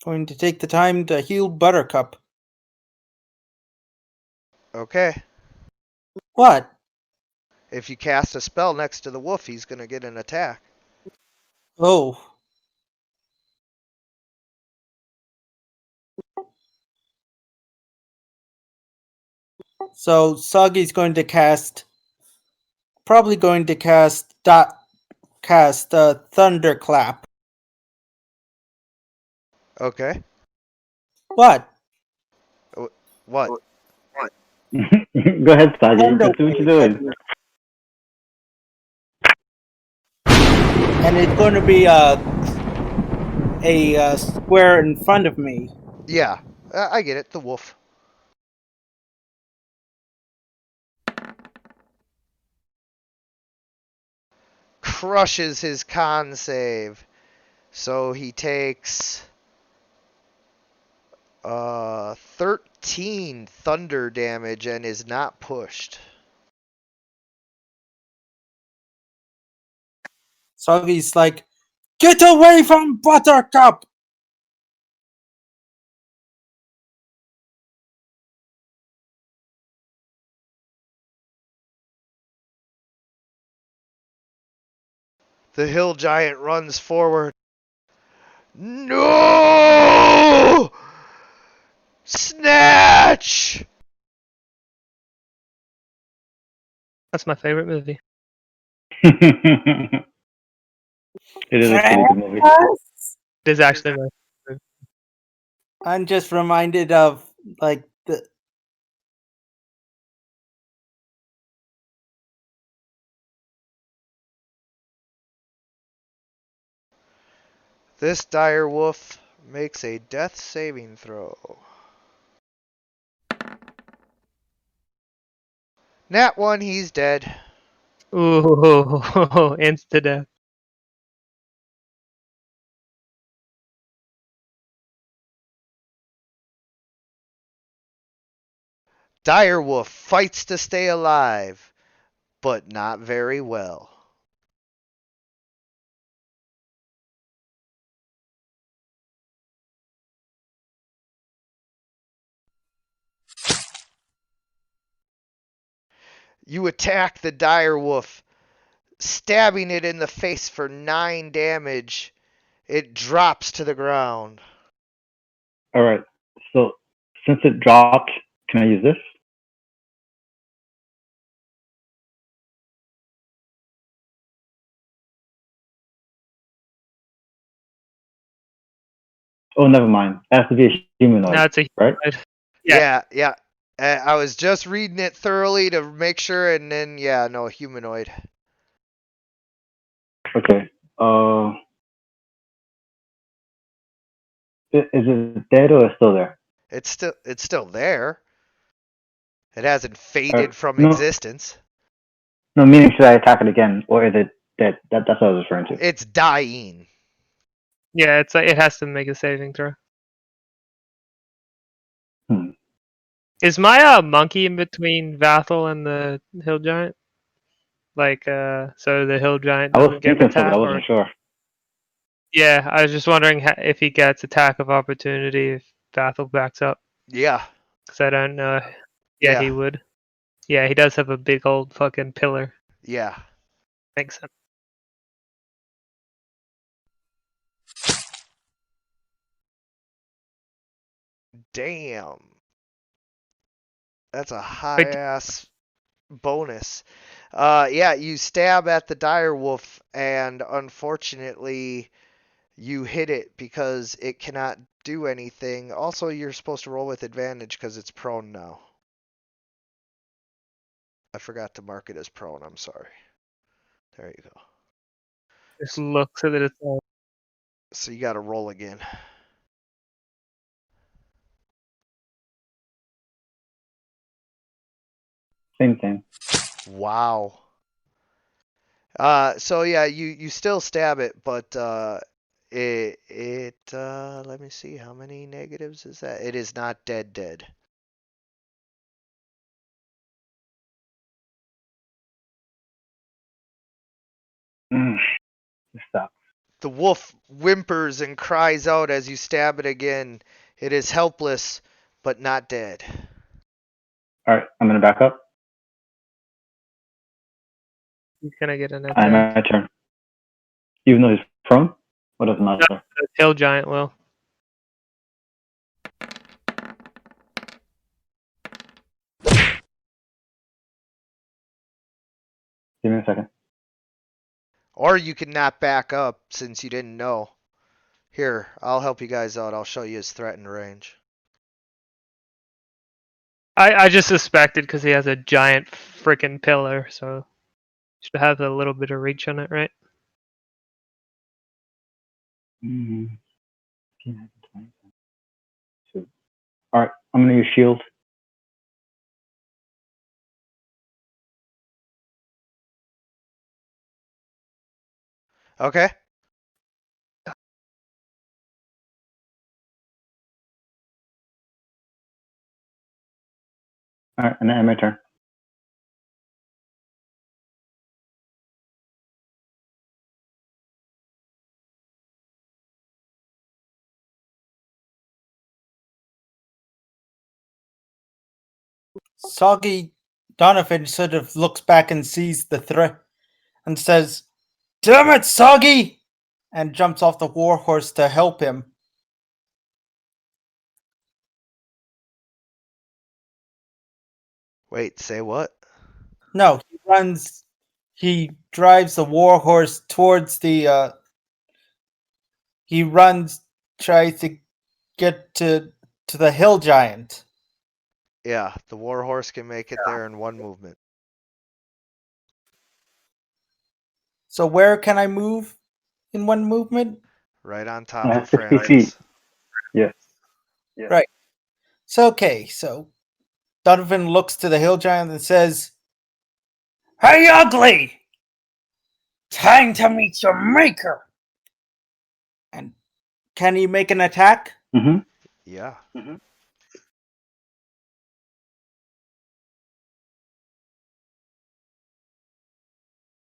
Speaker 2: Going to take the time to heal Buttercup.
Speaker 1: Okay.
Speaker 2: What?
Speaker 1: If you cast a spell next to the wolf, he's going to get an attack.
Speaker 2: Oh. So Soggy's going to cast. Probably going to cast Thunderclap.
Speaker 1: Okay.
Speaker 2: What?
Speaker 1: What?
Speaker 3: Go ahead, Saji. Just do what you're doing.
Speaker 2: And it's going to be a square in front of me.
Speaker 1: Yeah, I get it. The wolf. Crushes his con save. So he takes 13 thunder damage and is not pushed.
Speaker 2: So he's like, "Get away from Buttercup!"
Speaker 1: The hill giant runs forward. No! Snatch!
Speaker 4: That's my favorite movie.
Speaker 3: It is a pretty good movie.
Speaker 4: It is actually my.
Speaker 2: I'm just reminded of like the
Speaker 1: This dire wolf makes a death saving throw. Nat 1, he's dead.
Speaker 4: Ooh, insta death.
Speaker 1: Dire wolf fights to stay alive, but not very well. You attack the dire wolf, stabbing it in the face for 9 damage. It drops to the ground.
Speaker 3: All right. So since it dropped, can I use this? Oh, never mind. It has to be a humanoid,
Speaker 4: No, it's a
Speaker 3: right?
Speaker 4: Yeah.
Speaker 1: Yeah. I was just reading it thoroughly to make sure, and then, yeah, no, humanoid.
Speaker 3: Okay. Is it dead or is it still there?
Speaker 1: It's still there. It hasn't faded from
Speaker 3: no.
Speaker 1: existence.
Speaker 3: No, meaning should I attack it again, or is it dead? That's what I was referring to.
Speaker 1: It's dying.
Speaker 4: Yeah, it's like it has to make a saving throw. Is my monkey in between Vathel and the hill giant? Like, so the hill giant
Speaker 3: I was
Speaker 4: doesn't get
Speaker 3: thinking so,
Speaker 4: attack?
Speaker 3: but I wasn't sure.
Speaker 4: Yeah, I was just wondering if he gets attack of opportunity if Vathel backs up.
Speaker 1: Yeah.
Speaker 4: Because I don't know. Yeah, he would. Yeah, he does have a big old fucking pillar.
Speaker 1: Yeah.
Speaker 4: Makes sense.
Speaker 1: Damn. That's a high ass bonus. Yeah, you stab at the dire wolf, and unfortunately, you hit it because it cannot do anything. Also, you're supposed to roll with advantage because it's prone now. I forgot to mark it as prone. I'm sorry. There you go.
Speaker 4: Just look so that it's all.
Speaker 1: So you got to roll again.
Speaker 3: Same thing.
Speaker 1: Wow. So yeah, you still stab it, but it let me see, how many negatives is that? It is not dead.
Speaker 3: Stop.
Speaker 1: The wolf whimpers and cries out as you stab it again. It is helpless, but not dead.
Speaker 3: All right, I'm gonna back up.
Speaker 4: He's gonna get an
Speaker 3: I'm
Speaker 4: attack.
Speaker 3: my turn. Even though he's prone, what doesn't matter?
Speaker 4: The hill giant will.
Speaker 3: Give me a second.
Speaker 1: Or you can not back up since you didn't know. Here, I'll help you guys out. I'll show you his threatened range.
Speaker 4: I just suspected because he has a giant freaking pillar, so should have a little bit of reach on it, right?
Speaker 3: Mhm. All right, I'm gonna use shield.
Speaker 1: Okay.
Speaker 3: All right, and then end my turn.
Speaker 2: Soggy Donovan sort of looks back and sees the threat and says, "Damn it, Soggy!" and jumps off the warhorse to help him.
Speaker 1: Wait, say what?
Speaker 2: No, he drives the warhorse towards the he runs, tries to get to the hill giant.
Speaker 1: Yeah, the warhorse can make it there in one movement.
Speaker 2: So where can I move in one movement?
Speaker 1: Right on top
Speaker 3: Yeah,
Speaker 1: of
Speaker 3: 60
Speaker 1: Francis.
Speaker 3: feet. Yeah.
Speaker 2: Right. So okay, so Donovan looks to the hill giant and says, "Hey, ugly! Time to meet your maker!" And can he make an attack?
Speaker 3: Mm-hmm.
Speaker 1: Yeah.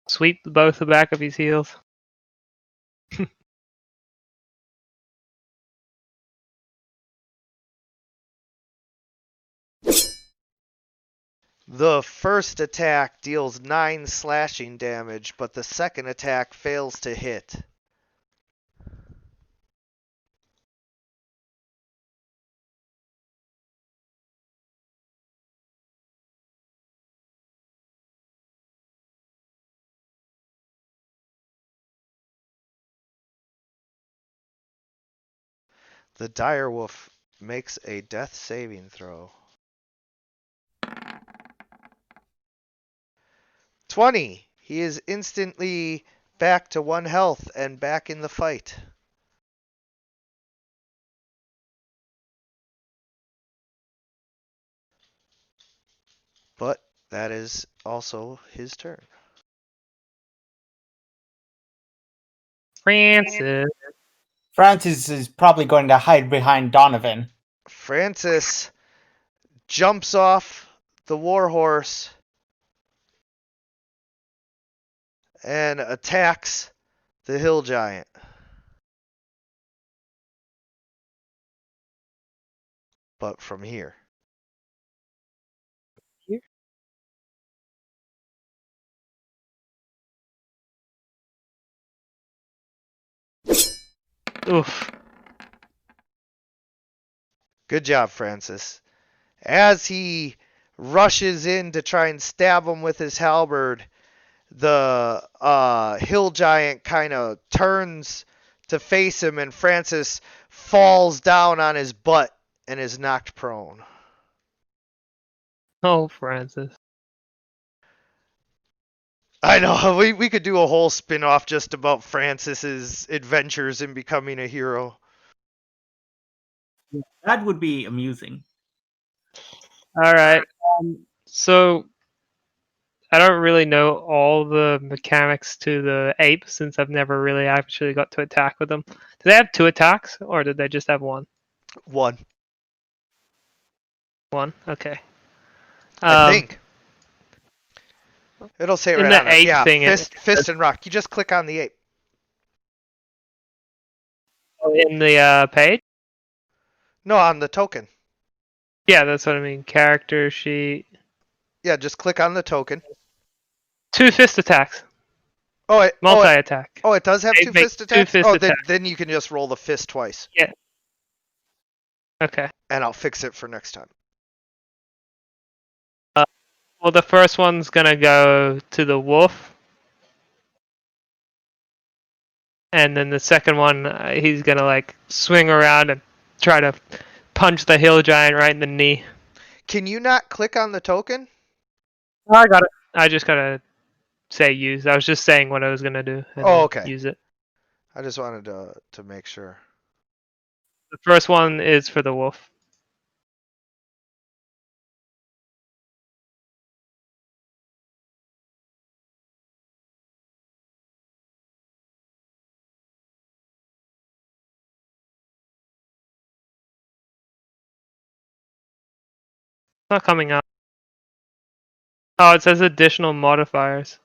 Speaker 4: Sweep both the back of his heels.
Speaker 1: The first attack deals 9 slashing damage, but the second attack fails to hit. The direwolf makes a death saving throw. 20. He is instantly back to 1 health and back in the fight. But that is also his turn.
Speaker 4: Francis.
Speaker 2: Francis is probably going to hide behind Donovan.
Speaker 1: Francis jumps off the warhorse and attacks the hill giant. But from here.
Speaker 4: Oof.
Speaker 1: Good job, Francis. As he rushes in to try and stab him with his halberd, the hill giant kind of turns to face him, and Francis falls down on his butt and is knocked prone.
Speaker 4: Oh, Francis.
Speaker 1: I know, we could do a whole spin-off just about Francis's adventures in becoming a hero.
Speaker 2: That would be amusing.
Speaker 4: All right. So I don't really know all the mechanics to the ape since I've never really actually got to attack with them. Do they have 2 attacks or did they just have 1?
Speaker 1: 1.
Speaker 4: 1. Okay.
Speaker 1: I think. It'll say it
Speaker 4: in
Speaker 1: right
Speaker 4: the
Speaker 1: on it.
Speaker 4: ape
Speaker 1: Yeah,
Speaker 4: thing,
Speaker 1: fist and rock. You just click on the ape.
Speaker 4: in the page.
Speaker 1: No, on the token.
Speaker 4: Yeah, that's what I mean. Character sheet.
Speaker 1: Yeah, just click on the token.
Speaker 4: 2 fist attacks.
Speaker 1: Multi
Speaker 4: attack.
Speaker 1: it does have
Speaker 4: It
Speaker 1: 2
Speaker 4: makes
Speaker 1: fist attacks?
Speaker 4: 2 fist attacks.
Speaker 1: Then you can just roll the fist twice.
Speaker 4: Yeah. Okay.
Speaker 1: And I'll fix it for next time.
Speaker 4: Well, the first one's gonna go to the wolf. And then the second one, he's gonna like swing around and try to punch the hill giant right in the knee.
Speaker 1: Can you not click on the token?
Speaker 4: Oh, I got it. I just gotta say use. I was just saying what I was gonna do and
Speaker 1: Oh,
Speaker 4: then
Speaker 1: okay.
Speaker 4: use it.
Speaker 1: I just wanted to make sure.
Speaker 4: The first one is for the wolf. It's not coming up. Oh, it says additional modifiers.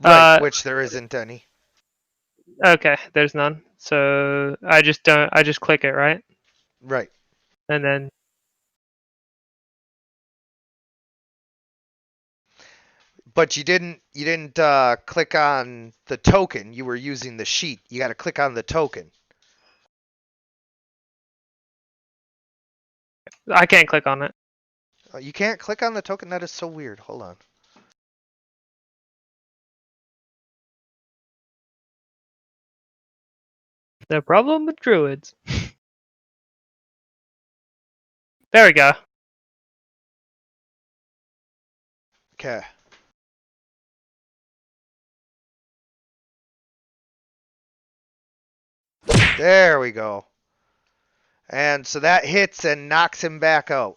Speaker 1: Right, which there isn't any.
Speaker 4: Okay, there's none. So I just click it, right?
Speaker 1: Right.
Speaker 4: And then
Speaker 1: But you didn't click on the token. You were using the sheet. You got to click on the token.
Speaker 4: I can't click on it.
Speaker 1: You can't click on the token? That is so weird. Hold on.
Speaker 4: The problem with druids. There we go.
Speaker 1: Okay. There we go. And so that hits and knocks him back out.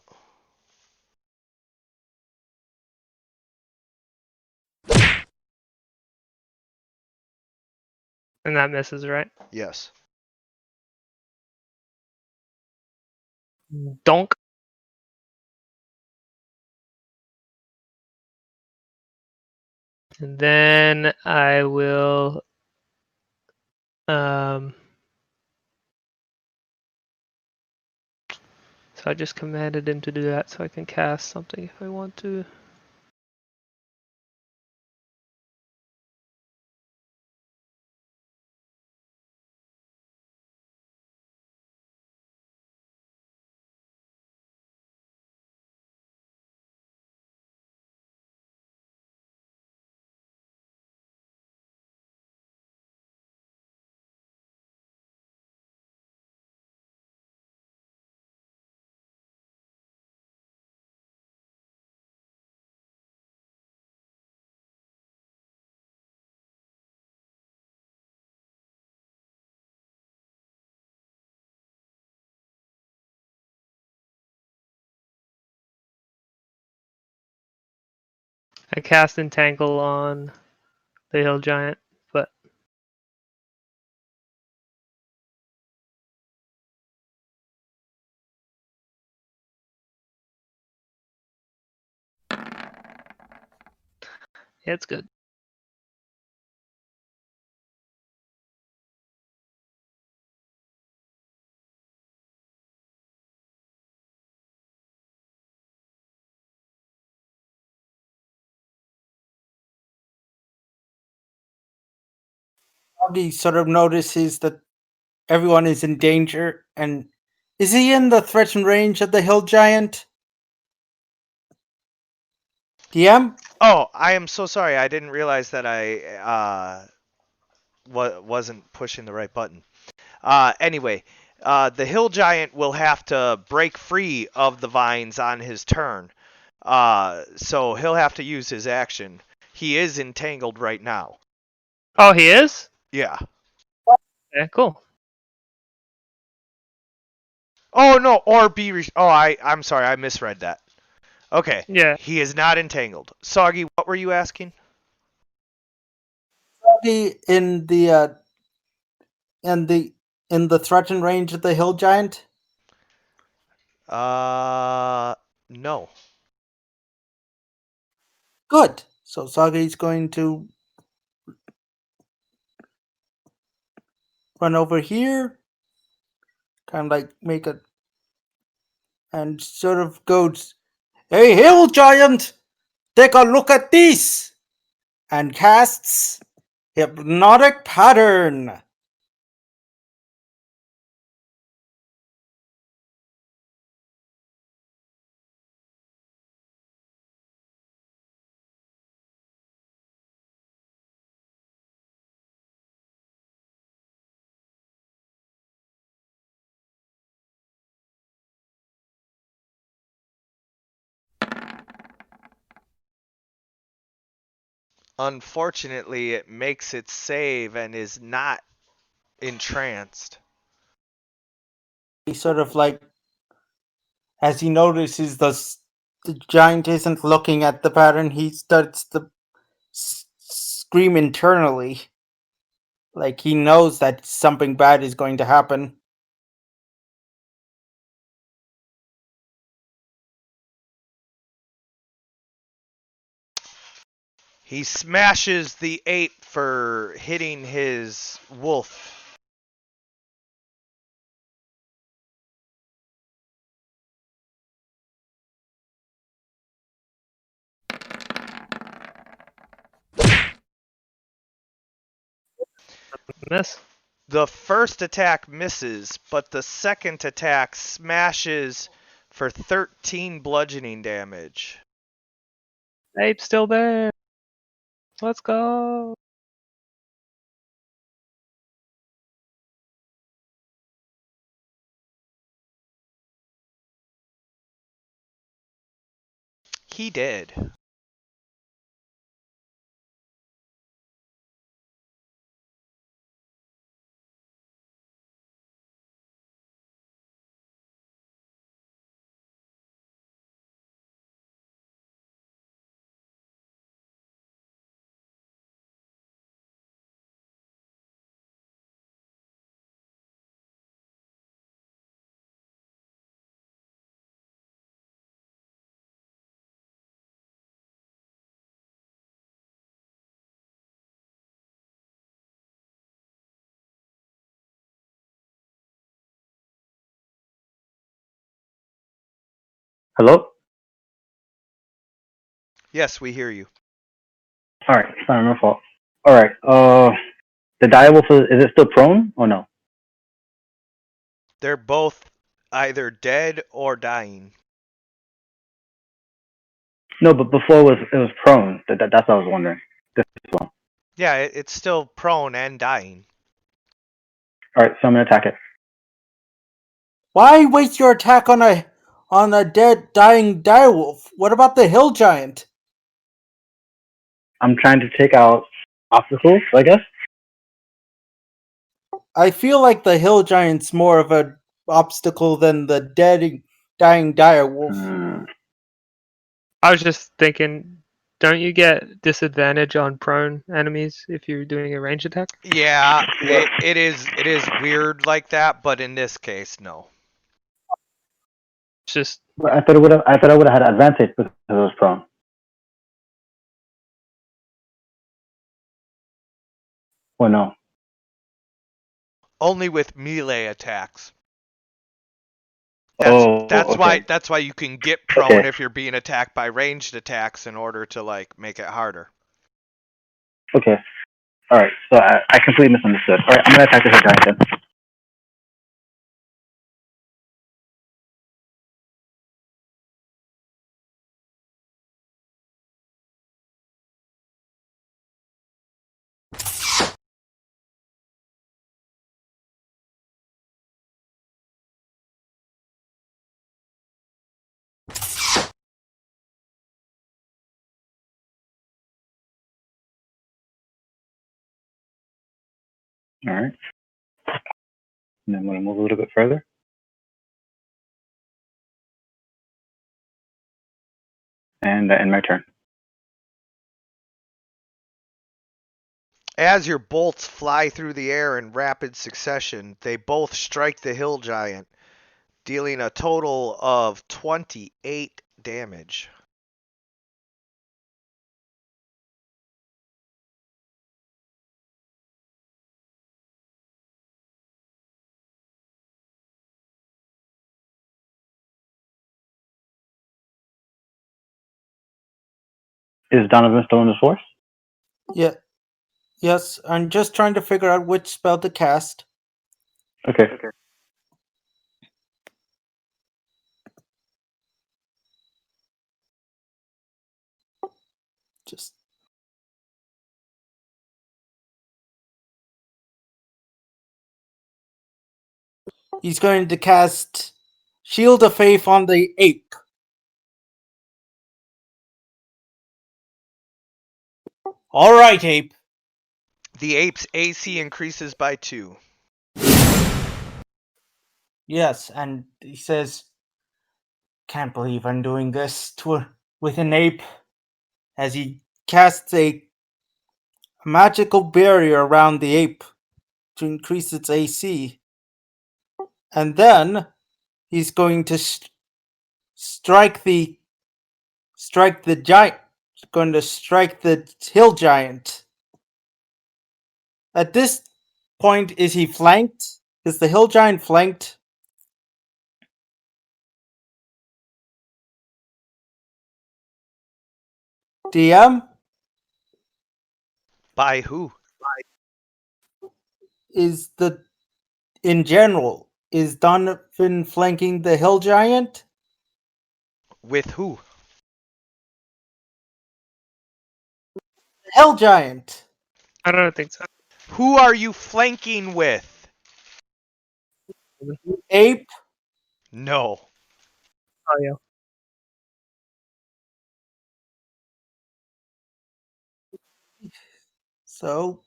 Speaker 4: And that misses, right?
Speaker 1: Yes.
Speaker 4: Donk. And then I will so I just commanded him to do that so I can cast something if I want to. I cast Entangle on the hill giant, but yeah, it's good.
Speaker 2: He sort of notices that everyone is in danger, and is he in the threatened range of the hill giant? DM?
Speaker 1: Oh, I am so sorry. I didn't realize that I wasn't pushing the right button. Anyway, the hill giant will have to break free of the vines on his turn. So he'll have to use his action. He is entangled right now.
Speaker 4: Oh, he is?
Speaker 1: Yeah.
Speaker 4: Yeah, cool.
Speaker 1: Oh no, or be. I'm sorry. I misread that. Okay.
Speaker 4: Yeah.
Speaker 1: He is not entangled. Soggy, what were you asking?
Speaker 2: He in the in the threatened range of the hill giant?
Speaker 1: No.
Speaker 2: Good. So Sagi's going to run over here, kind of like make a, and sort of goes, "Hey, hill giant, take a look at this," and casts Hypnotic Pattern.
Speaker 1: Unfortunately, it makes its save and is not entranced.
Speaker 2: He sort of like, as he notices the giant isn't looking at the pattern, he starts to scream internally. Like he knows that something bad is going to happen.
Speaker 1: He smashes the ape for hitting his wolf.
Speaker 4: Miss.
Speaker 1: The first attack misses, but the second attack smashes for 13 bludgeoning damage.
Speaker 4: Ape's still there. Let's go.
Speaker 1: He did.
Speaker 3: Hello?
Speaker 1: Yes, we hear you.
Speaker 3: Alright, it's not my fault. Alright, the direwolf, is it still prone or no?
Speaker 1: They're both either dead or dying.
Speaker 3: No, but before it was prone. That's what I was wondering. This one.
Speaker 1: Yeah, it's still prone and dying.
Speaker 3: Alright, so I'm gonna attack it.
Speaker 2: Why waste your attack on a dead, dying direwolf? What about the hill giant?
Speaker 3: I'm trying to take out obstacles, I guess.
Speaker 2: I feel like the hill giant's more of an obstacle than the dead, dying direwolf.
Speaker 4: I was just thinking, don't you get disadvantage on prone enemies if you're doing a range attack?
Speaker 1: Yeah, it is weird like that, but in this case, no.
Speaker 4: It's just
Speaker 3: But I thought I would have had advantage because it was prone. Or no?
Speaker 1: Only with melee attacks.
Speaker 3: That's okay.
Speaker 1: That's why you can get prone
Speaker 3: Okay.
Speaker 1: if you're being attacked by ranged attacks in order to like make it harder.
Speaker 3: Okay. Alright, so I completely misunderstood. Alright, I'm gonna attack the hill giant then. Alright. And then I'm gonna move a little bit further. And end my turn.
Speaker 1: As your bolts fly through the air in rapid succession, they both strike the hill giant, dealing a total of 28 damage.
Speaker 3: Is Donovan still in the force?
Speaker 2: Yeah. Yes, I'm just trying to figure out which spell to cast.
Speaker 3: Okay.
Speaker 2: Just he's going to cast Shield of Faith on the ape. All right, Ape.
Speaker 1: The ape's AC increases by 2.
Speaker 2: Yes, and he says, "Can't believe I'm doing this with an ape," as he casts a magical barrier around the ape to increase its AC. And then he's going to strike the giant. Going to strike the hill giant. At this point, is he flanked? Is the hill giant flanked? DM?
Speaker 1: By who?
Speaker 2: Is the in general, is Donovan flanking the hill giant?
Speaker 1: With who?
Speaker 2: The hill giant.
Speaker 4: I don't think so.
Speaker 1: Who are you flanking with?
Speaker 2: Ape.
Speaker 1: No.
Speaker 4: Oh yeah.
Speaker 2: So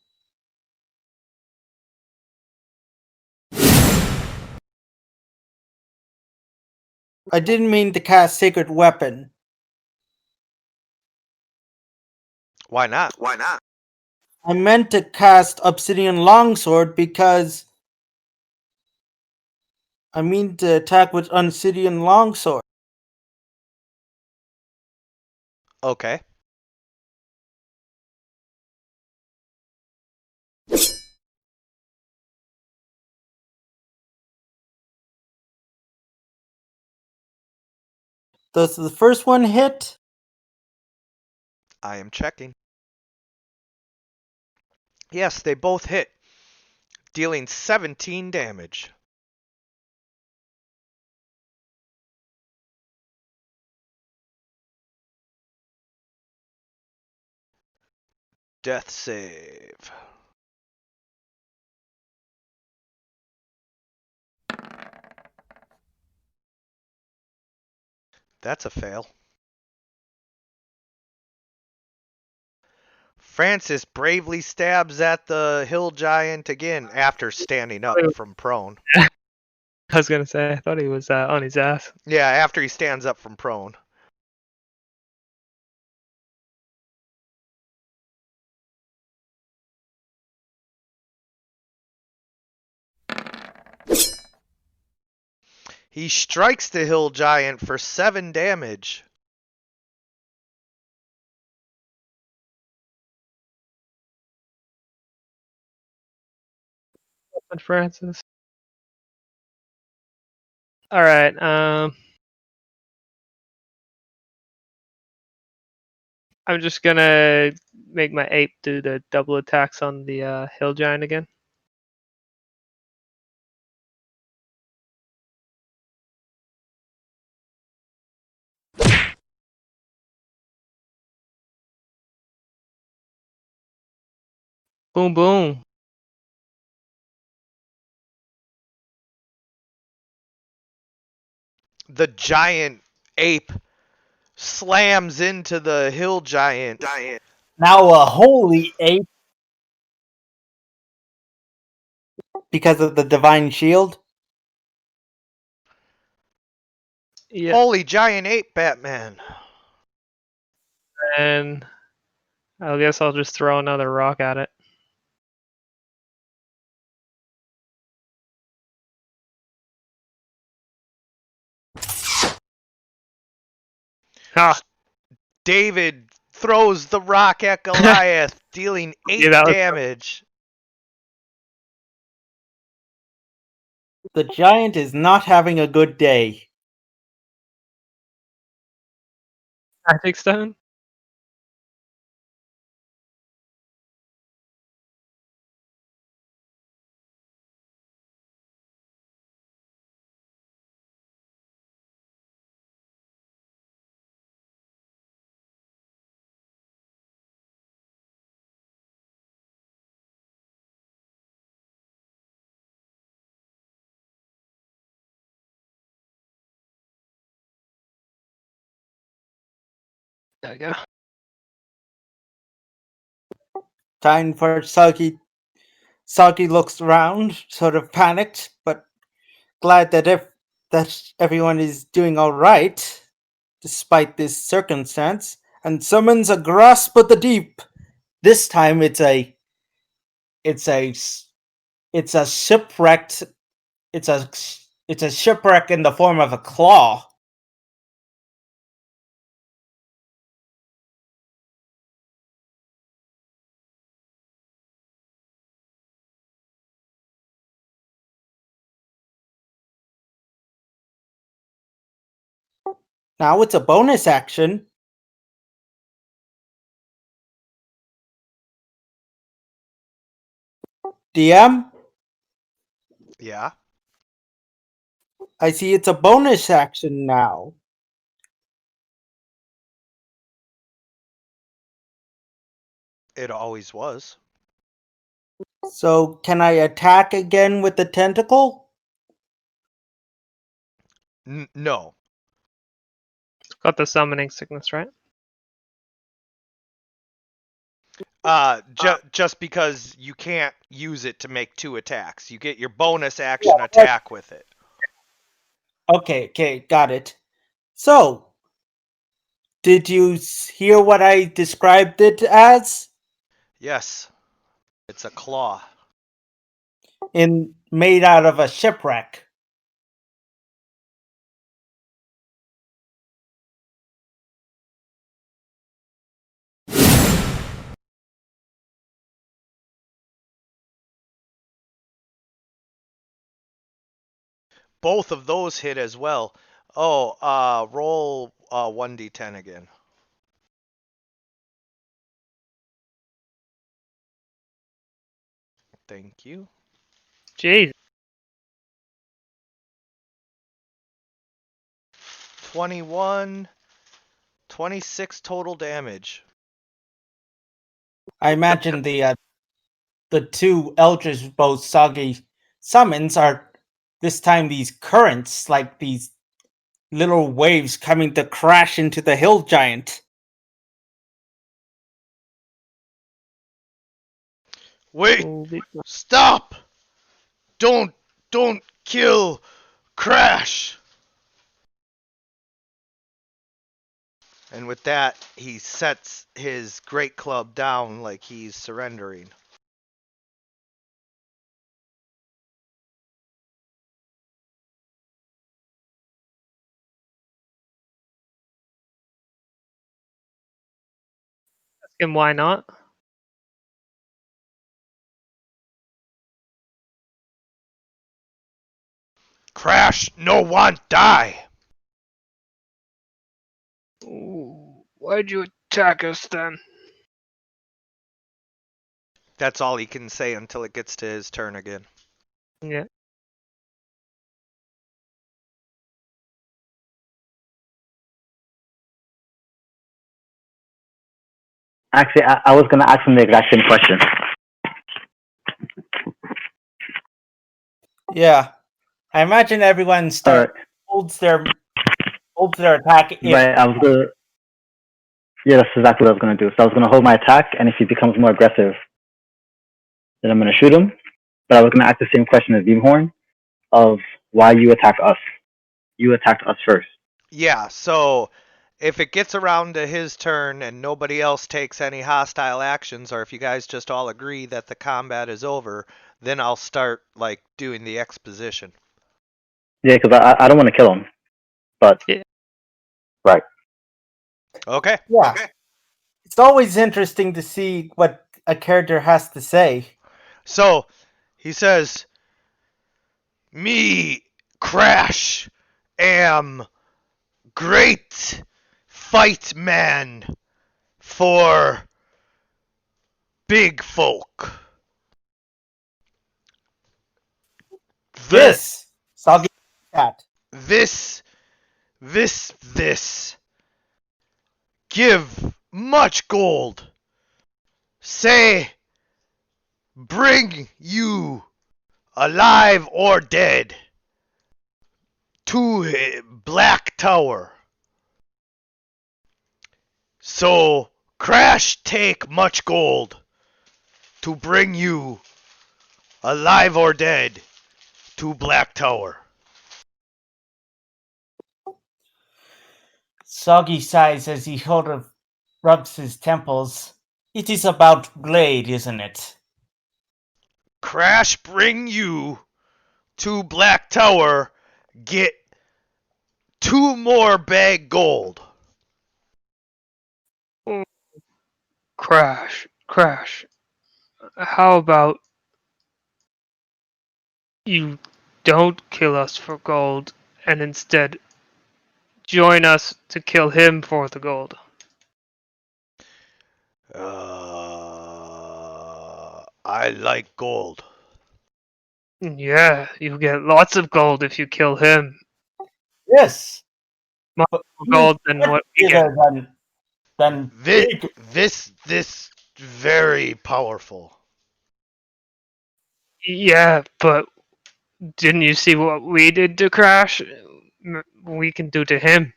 Speaker 2: I didn't mean to cast Sacred Weapon.
Speaker 1: Why not?
Speaker 2: I meant to cast Obsidian Longsword because I mean to attack with Obsidian Longsword.
Speaker 1: Okay.
Speaker 2: Does the first one hit?
Speaker 1: I am checking. Yes, they both hit, dealing 17 damage. Death save. That's a fail. Francis bravely stabs at the hill giant again after standing up from prone.
Speaker 4: I was gonna say I thought he was on his ass.
Speaker 1: Yeah, after he stands up from prone. He strikes the hill giant for 7 damage.
Speaker 4: Francis. All right. I'm just gonna make my ape do the double attacks on the hill giant again. Boom, boom.
Speaker 1: The giant ape slams into the hill giant.
Speaker 2: Now a holy ape because of the divine shield.
Speaker 4: Yeah.
Speaker 1: Holy giant ape, Batman.
Speaker 4: And I guess I'll just throw another rock at it. Ha!
Speaker 1: David throws the rock at Goliath, dealing 8
Speaker 4: Yeah, that was-
Speaker 1: damage.
Speaker 2: The giant is not having a good day.
Speaker 4: Magic stone. There we go.
Speaker 2: Time for Soggy. Soggy looks around, sort of panicked, but glad that everyone is doing all right, despite this circumstance, and summons a grasp of the deep. This time it's a it's a shipwrecked it's a shipwreck in the form of a claw. Now it's a bonus action. DM,
Speaker 1: Yeah.
Speaker 2: I see it's a bonus action now.
Speaker 1: It always was.
Speaker 2: So can I attack again with the tentacle?
Speaker 1: No.
Speaker 4: It's got the summoning sickness, right?
Speaker 1: Just because you can't use it to make 2 attacks. You get your bonus action attack with it.
Speaker 2: Okay, got it. So, did you hear what I described it as?
Speaker 1: Yes. It's a claw.
Speaker 2: Made out of a shipwreck.
Speaker 1: Both of those hit as well. Oh, roll 1d10 again. Thank you.
Speaker 4: Jeez.
Speaker 1: 21, 26 total damage.
Speaker 2: I imagine the two Eldritch Bow Soggy summons are this time these currents, like these little waves coming to crash into the hill giant.
Speaker 1: Wait! Stop! Don't kill Crash! And with that, he sets his great club down like he's surrendering.
Speaker 4: And why not?
Speaker 1: Crash, no one die!
Speaker 4: Ooh, why'd you attack us then?
Speaker 1: That's all he can say until it gets to his turn again.
Speaker 4: Yeah.
Speaker 3: Actually, I was going to ask him the exact same question.
Speaker 2: Yeah, I imagine everyone holds their attack.
Speaker 3: Right, yeah, that's exactly what I was going to do. So I was going to hold my attack, and if he becomes more aggressive, then I'm going to shoot him. But I was going to ask the same question as Beamhorn of why you attack us. You attacked us first.
Speaker 1: Yeah, so if it gets around to his turn and nobody else takes any hostile actions, or if you guys just all agree that the combat is over, then I'll start, like, doing the exposition.
Speaker 3: Yeah, because I don't want to kill him. But,
Speaker 4: Yeah.
Speaker 3: Right.
Speaker 1: Okay.
Speaker 2: Yeah.
Speaker 1: Okay.
Speaker 2: It's always interesting to see what a character has to say.
Speaker 1: So, he says, "Me, Crash, am great fight man for big folk.
Speaker 2: This Soggy cat.
Speaker 1: This give much gold. Say, bring you alive or dead to Black Tower. So Crash take much gold. to bring you, alive or dead, to Black Tower.
Speaker 2: Soggy sighs as he sort of rubs his temples. It is about Glade, isn't it?
Speaker 1: Crash bring you to Black Tower, get 2 more bag gold.
Speaker 4: Crash. How about you don't kill us for gold and instead join us to kill him for the gold?
Speaker 1: I like gold.
Speaker 4: Yeah, you get lots of gold if you kill him.
Speaker 2: Yes.
Speaker 4: More
Speaker 2: But
Speaker 4: gold than what we get.
Speaker 2: bigger than big.
Speaker 1: This very powerful.
Speaker 4: Yeah, but didn't you see what we did to Crash? We can do to him.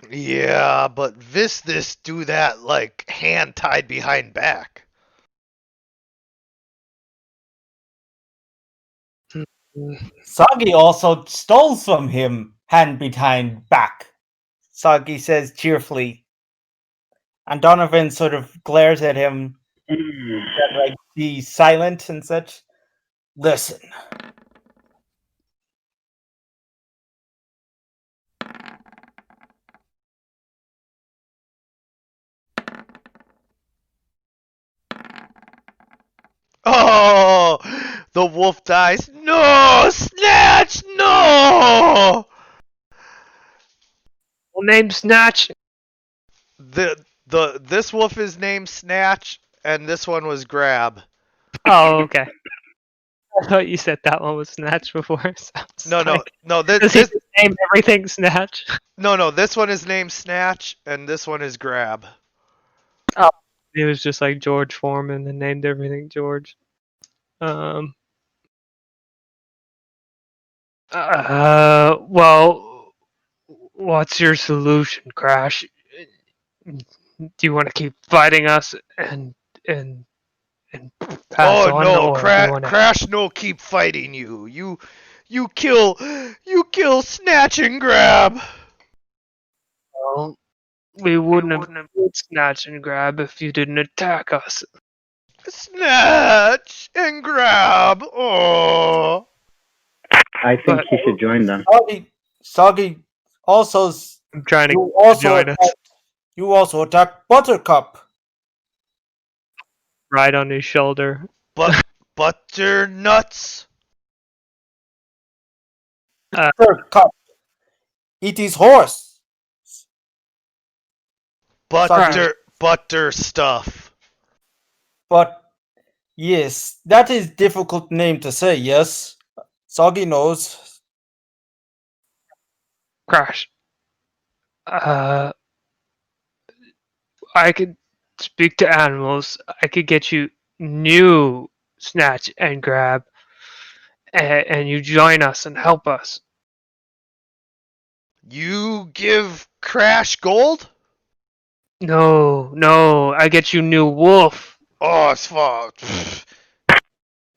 Speaker 1: Yeah, but this do that like hand tied behind back.
Speaker 2: Soggy also stole from him, hand behind back. Soggy says cheerfully. And Donovan sort of glares at him, like, be silent and such. Listen.
Speaker 1: Oh, the wolf dies. No, Snatch, no.
Speaker 4: Well, name Snatch.
Speaker 1: This wolf is named Snatch, and this one was Grab.
Speaker 4: Oh, okay. I thought you said that one was Snatch before. So
Speaker 1: No.
Speaker 4: Does he just name everything Snatch?
Speaker 1: No. This one is named Snatch, and this one is Grab.
Speaker 4: He was just like George Foreman and named everything George. Well, what's your solution, Crash? Do you want to keep fighting us and pass
Speaker 1: Oh
Speaker 4: on,
Speaker 1: no,
Speaker 4: or do you want to?
Speaker 1: Crash! No, keep fighting you. You kill Snatch and Grab.
Speaker 4: Well, we wouldn't have did Snatch and Grab if you didn't attack us.
Speaker 1: Snatch and Grab. Oh.
Speaker 3: I think
Speaker 4: But-
Speaker 3: he should join them.
Speaker 2: Soggy also.
Speaker 4: I'm trying to
Speaker 2: You also
Speaker 4: join us.
Speaker 2: attacked, you also attacked Buttercup.
Speaker 4: Right on his shoulder.
Speaker 1: Butternuts.
Speaker 2: Buttercup. It is horse.
Speaker 1: Butter stuff.
Speaker 2: But yes, that is difficult name to say. Yes, Soggy knows.
Speaker 4: Crash. I could speak to animals. I could get you new Snatch and Grab, and you join us and help us.
Speaker 1: You give Crash gold?
Speaker 4: No, I get you new wolf.
Speaker 1: Oh, it's fun.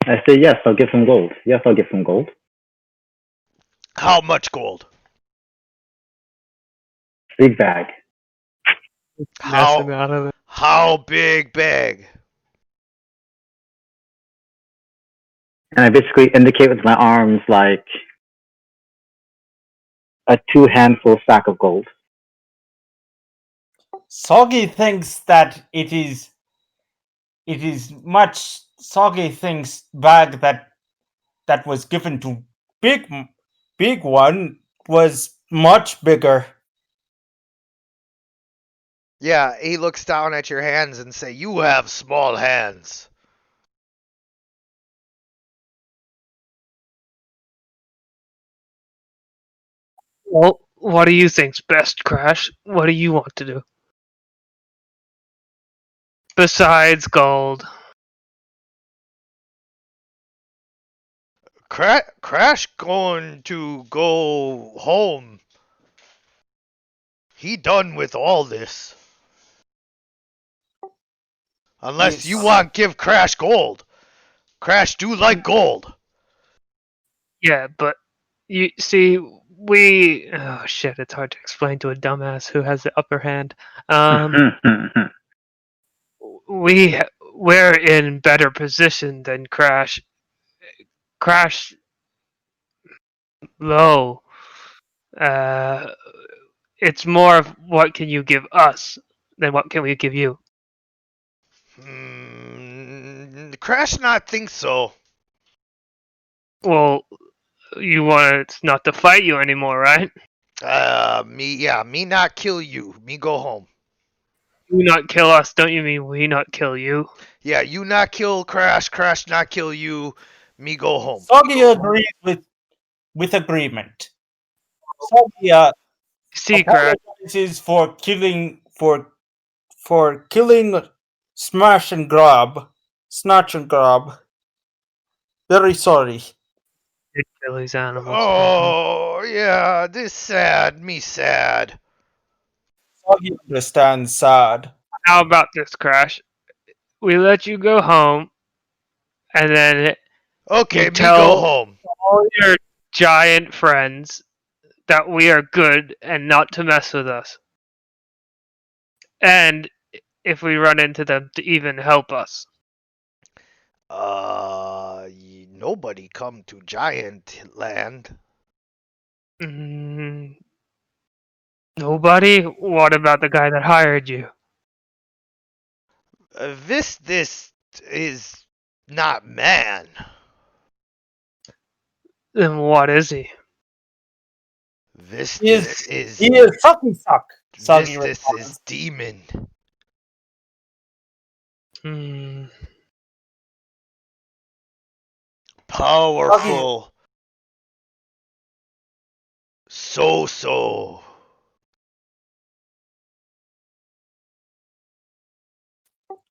Speaker 3: I say yes, I'll give him gold. Yes, I'll give him gold.
Speaker 1: How much gold?
Speaker 3: Big bag.
Speaker 4: Messing out of it.
Speaker 1: How big bag?
Speaker 3: And I basically indicate with my arms like a 2-handful sack of gold.
Speaker 2: Soggy thinks that it is much. Soggy thinks bag that was given to big one was much bigger.
Speaker 1: Yeah, he looks down at your hands and say, "You have small hands."
Speaker 4: Well, what do you think's best, Crash? What do you want to do? Besides gold.
Speaker 1: Crash going to go home. He done with all this. Unless you
Speaker 2: Yes.
Speaker 1: want give Crash gold. Crash do like gold.
Speaker 4: Yeah, but you see, oh shit, it's hard to explain to a dumbass who has the upper hand. We're in better position than Crash. Crash low. It's more of what can you give us than what can we give you.
Speaker 1: Crash not think so.
Speaker 4: Well, you want us not to fight you anymore, right?
Speaker 1: Me not kill you. Me go home.
Speaker 4: You not kill us, don't you mean we not kill you?
Speaker 1: Yeah, you not kill Crash, Crash not kill you. Me go home.
Speaker 2: Soggy agrees with agreement. Soggy
Speaker 4: See, Crash,
Speaker 2: apologizes for killing Smash and Grab, Snatch and Grab. Very sorry.
Speaker 4: you kill these animals.
Speaker 1: Oh, yeah, this sad. Me sad.
Speaker 2: Soggy understands sad.
Speaker 4: How about this, Crash? We let you go home, and then
Speaker 1: Okay,
Speaker 4: You
Speaker 1: me
Speaker 4: tell-
Speaker 1: go home.
Speaker 4: all your giant friends that we are good and not to mess with us. And if we run into them, to even help us.
Speaker 1: Nobody come to Giant Land.
Speaker 4: Nobody? What about the guy that hired you?
Speaker 1: This is not man.
Speaker 4: Then what is he?
Speaker 1: This
Speaker 2: He is sucky suck. Soggy
Speaker 1: this
Speaker 2: responds.
Speaker 1: is demon. Powerful. So.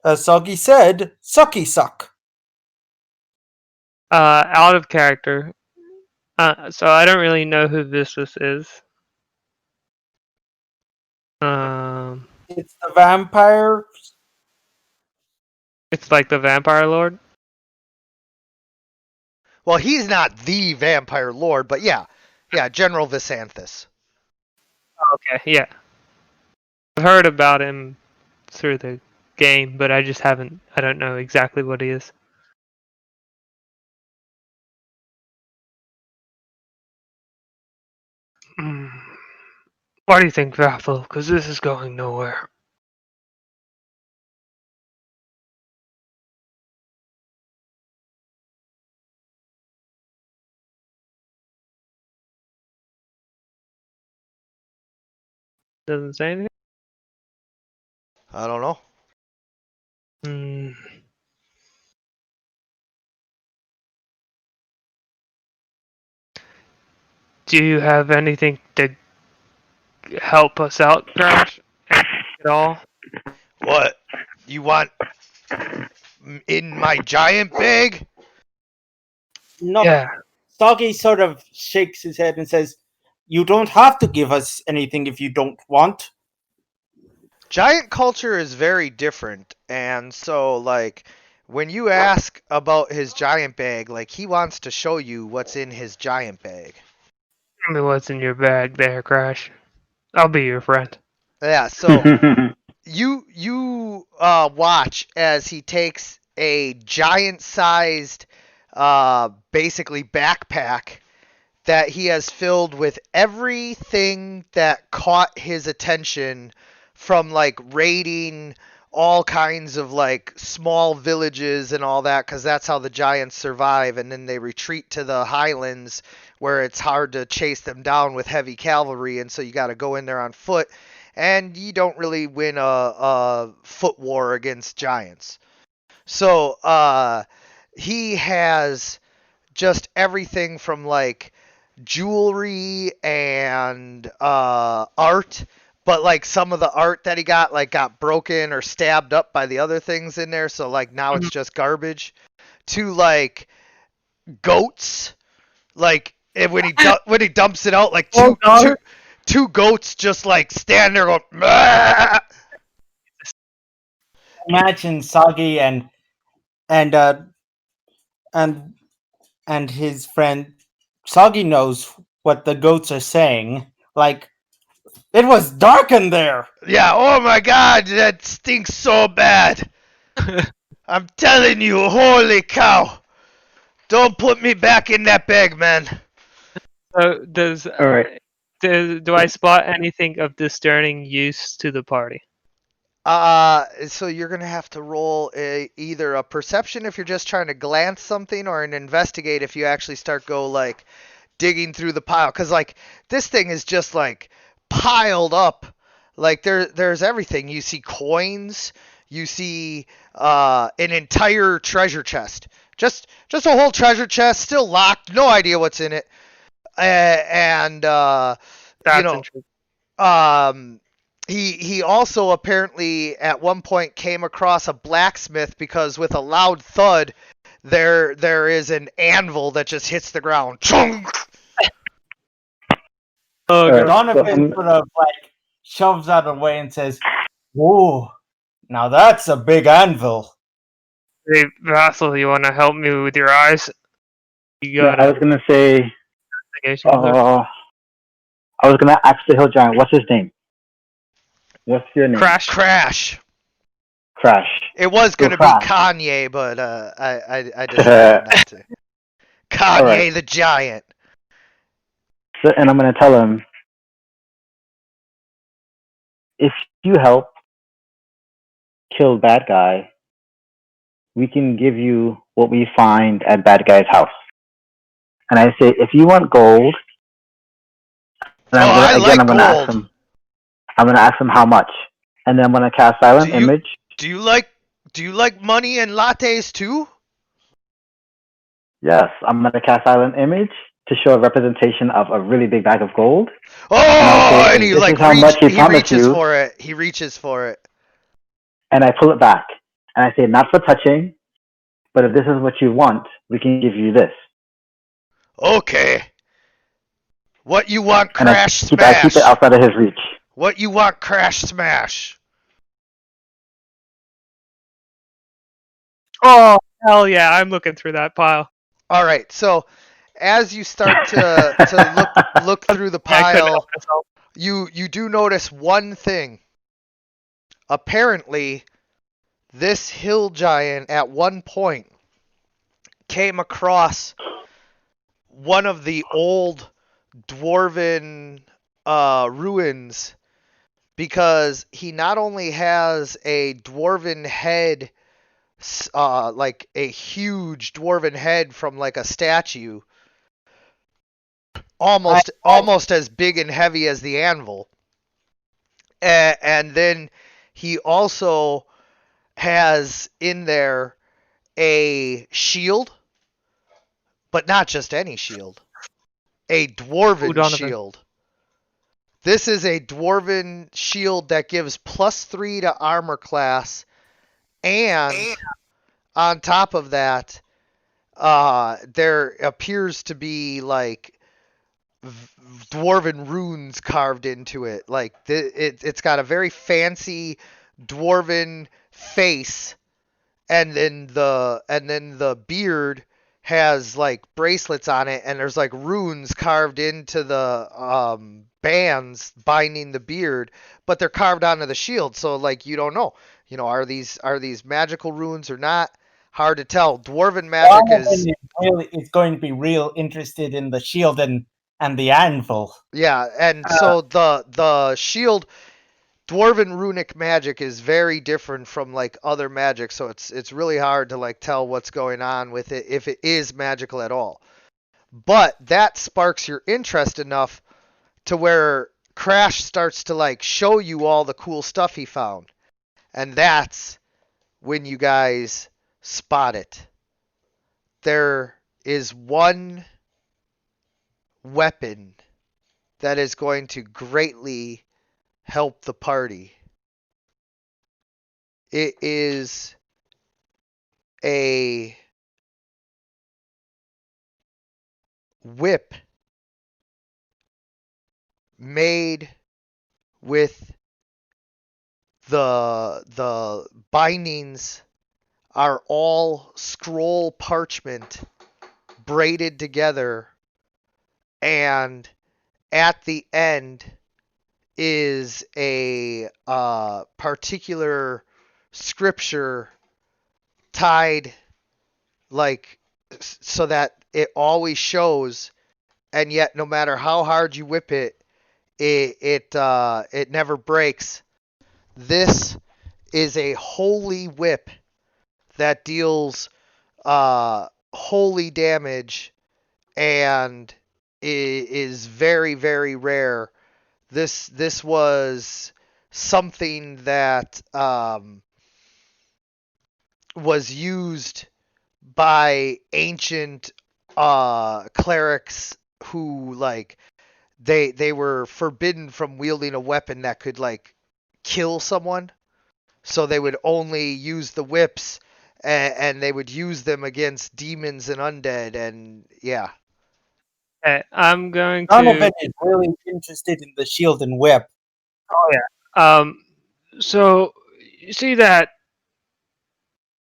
Speaker 2: As Soggy said, sucky suck.
Speaker 4: Out of character. So I don't really know who this is.
Speaker 2: It's the vampire.
Speaker 4: It's like the Vampire Lord.
Speaker 1: Well, he's not the vampire lord, but yeah, General Visanthus.
Speaker 4: Okay, yeah. I've heard about him through the game, but I don't know exactly what he is. What do you think, Vaffle? Because this is going nowhere. Doesn't say anything?
Speaker 1: I don't know.
Speaker 4: Do you have anything to help us out, Crash? At all?
Speaker 1: What? You want in my giant bag?
Speaker 2: No.
Speaker 4: Yeah.
Speaker 2: Soggy sort of shakes his head and says, "You don't have to give us anything if you don't want."
Speaker 1: Giant culture is very different, and so like when you ask about his giant bag, like he wants to show you what's in his giant bag.
Speaker 4: Tell me what's in your bag there, Crash. I'll be your friend.
Speaker 1: Yeah, so you watch as he takes a giant-sized basically backpack that he has filled with everything that caught his attention from like raiding all kinds of like small villages and all that, because that's how the giants survive, and then they retreat to the highlands where it's hard to chase them down with heavy cavalry, and so you got to go in there on foot, and you don't really win a foot war against giants. So he has just everything from like jewelry and art, but like some of the art that he got like got broken or stabbed up by the other things in there, so like now it's just garbage, to like goats, like and when he dumps it out, like two goats just like stand there going, "Mah!"
Speaker 2: imagine Sagi and uh and and his friend Sagi knows what the goats are saying. Like, it was dark in there.
Speaker 1: Yeah, oh my god, that stinks so bad. I'm telling you, holy cow. Don't put me back in that bag, man.
Speaker 4: So
Speaker 3: All right.
Speaker 4: do I spot anything of discerning use to the party?
Speaker 1: So you're gonna have to roll either a perception if you're just trying to glance something, or an investigate if you actually start like digging through the pile. Cause like this thing is just like piled up. Like there's everything. You see coins. You see an entire treasure chest. Just a whole treasure chest, still locked. No idea what's in it. And you
Speaker 4: That's
Speaker 1: know,
Speaker 4: interesting.
Speaker 1: he also apparently at one point came across a blacksmith because with a loud thud there is an anvil that just hits the ground. Chunk!
Speaker 4: Oh,
Speaker 3: All right.
Speaker 4: God.
Speaker 2: Donovan sort of like shoves out of the way and says, "Whoa, now that's a big anvil."
Speaker 4: Hey, Vassal, you want to help me with your eyes? You
Speaker 3: Yeah,
Speaker 4: got
Speaker 3: I was gonna say.
Speaker 4: investigation there?
Speaker 3: I was gonna ask the hill giant. What's his name? What's your name?
Speaker 1: Crash.
Speaker 3: Crash.
Speaker 1: It was
Speaker 3: Go
Speaker 1: gonna be
Speaker 3: Crash.
Speaker 1: Kanye, but I decided not to. Kanye
Speaker 3: Alright.
Speaker 1: the Giant.
Speaker 3: So, and I'm gonna tell him, if you help kill bad guy, we can give you what we find at bad guy's house. And I say, if you want gold, and
Speaker 1: I like
Speaker 3: I'm gonna ask
Speaker 1: gold.
Speaker 3: him. I'm gonna ask him how much, and then I'm gonna cast silent
Speaker 1: Do you-
Speaker 3: image.
Speaker 1: Do you like money and lattes too?
Speaker 3: Yes, I'm gonna cast silent image to show a representation of a really big bag of gold.
Speaker 1: Oh,
Speaker 3: say,
Speaker 1: and he
Speaker 3: this
Speaker 1: like
Speaker 3: is how much he promised
Speaker 1: reaches
Speaker 3: you.
Speaker 1: for it. He reaches for it.
Speaker 3: And I pull it back, and I say, not for touching, but if this is what you want, we can give you this.
Speaker 1: Okay. What you want,
Speaker 3: And I
Speaker 1: Crash
Speaker 3: keep
Speaker 1: Smash?
Speaker 3: it outside of his reach.
Speaker 1: What you want, Crash Smash?
Speaker 4: Oh, hell yeah, I'm looking through that pile.
Speaker 1: All right. So, as you start to look through the
Speaker 4: I couldn't
Speaker 1: pile,
Speaker 4: help myself.
Speaker 1: you do notice one thing. Apparently, this hill giant at one point came across one of the old dwarven ruins, because he not only has a dwarven head, like a huge dwarven head from like a statue, almost as big and heavy as the anvil, and then he also has in there a shield, but not just any shield, a dwarven
Speaker 4: Donovan.
Speaker 1: shield. This is a dwarven shield that gives +3 to armor class, and on top of that, there appears to be like dwarven runes carved into it. Like it's got a very fancy dwarven face, and then the beard has like bracelets on it, and there's like runes carved into the bands binding the beard, but they're carved onto the shield, so like you don't know. Are these magical runes or not? Hard to tell. Dwarven magic is
Speaker 2: is going to be real interested in the shield and the anvil.
Speaker 1: yeah, and so the shield, dwarven runic magic is very different from like other magic, so it's really hard to like tell what's going on with it if it is magical at all. But that sparks your interest enough to where Crash starts to like show you all the cool stuff he found. And that's when you guys spot it. There is one weapon that is going to greatly help the party. It is a whip made with the bindings are all scroll parchment braided together, and at the end is a particular scripture tied, like, so that it always shows, and yet no matter how hard you whip it, it never breaks. This is a holy whip that deals holy damage and is very, very rare. This was something that was used by ancient clerics who, like, they were forbidden from wielding a weapon that could, like, kill someone. So they would only use the whips, and they would use them against demons and undead, and yeah.
Speaker 4: Okay, I'm going
Speaker 2: Donovan
Speaker 4: to.
Speaker 2: is really interested in the shield and whip.
Speaker 4: Oh yeah. So you see that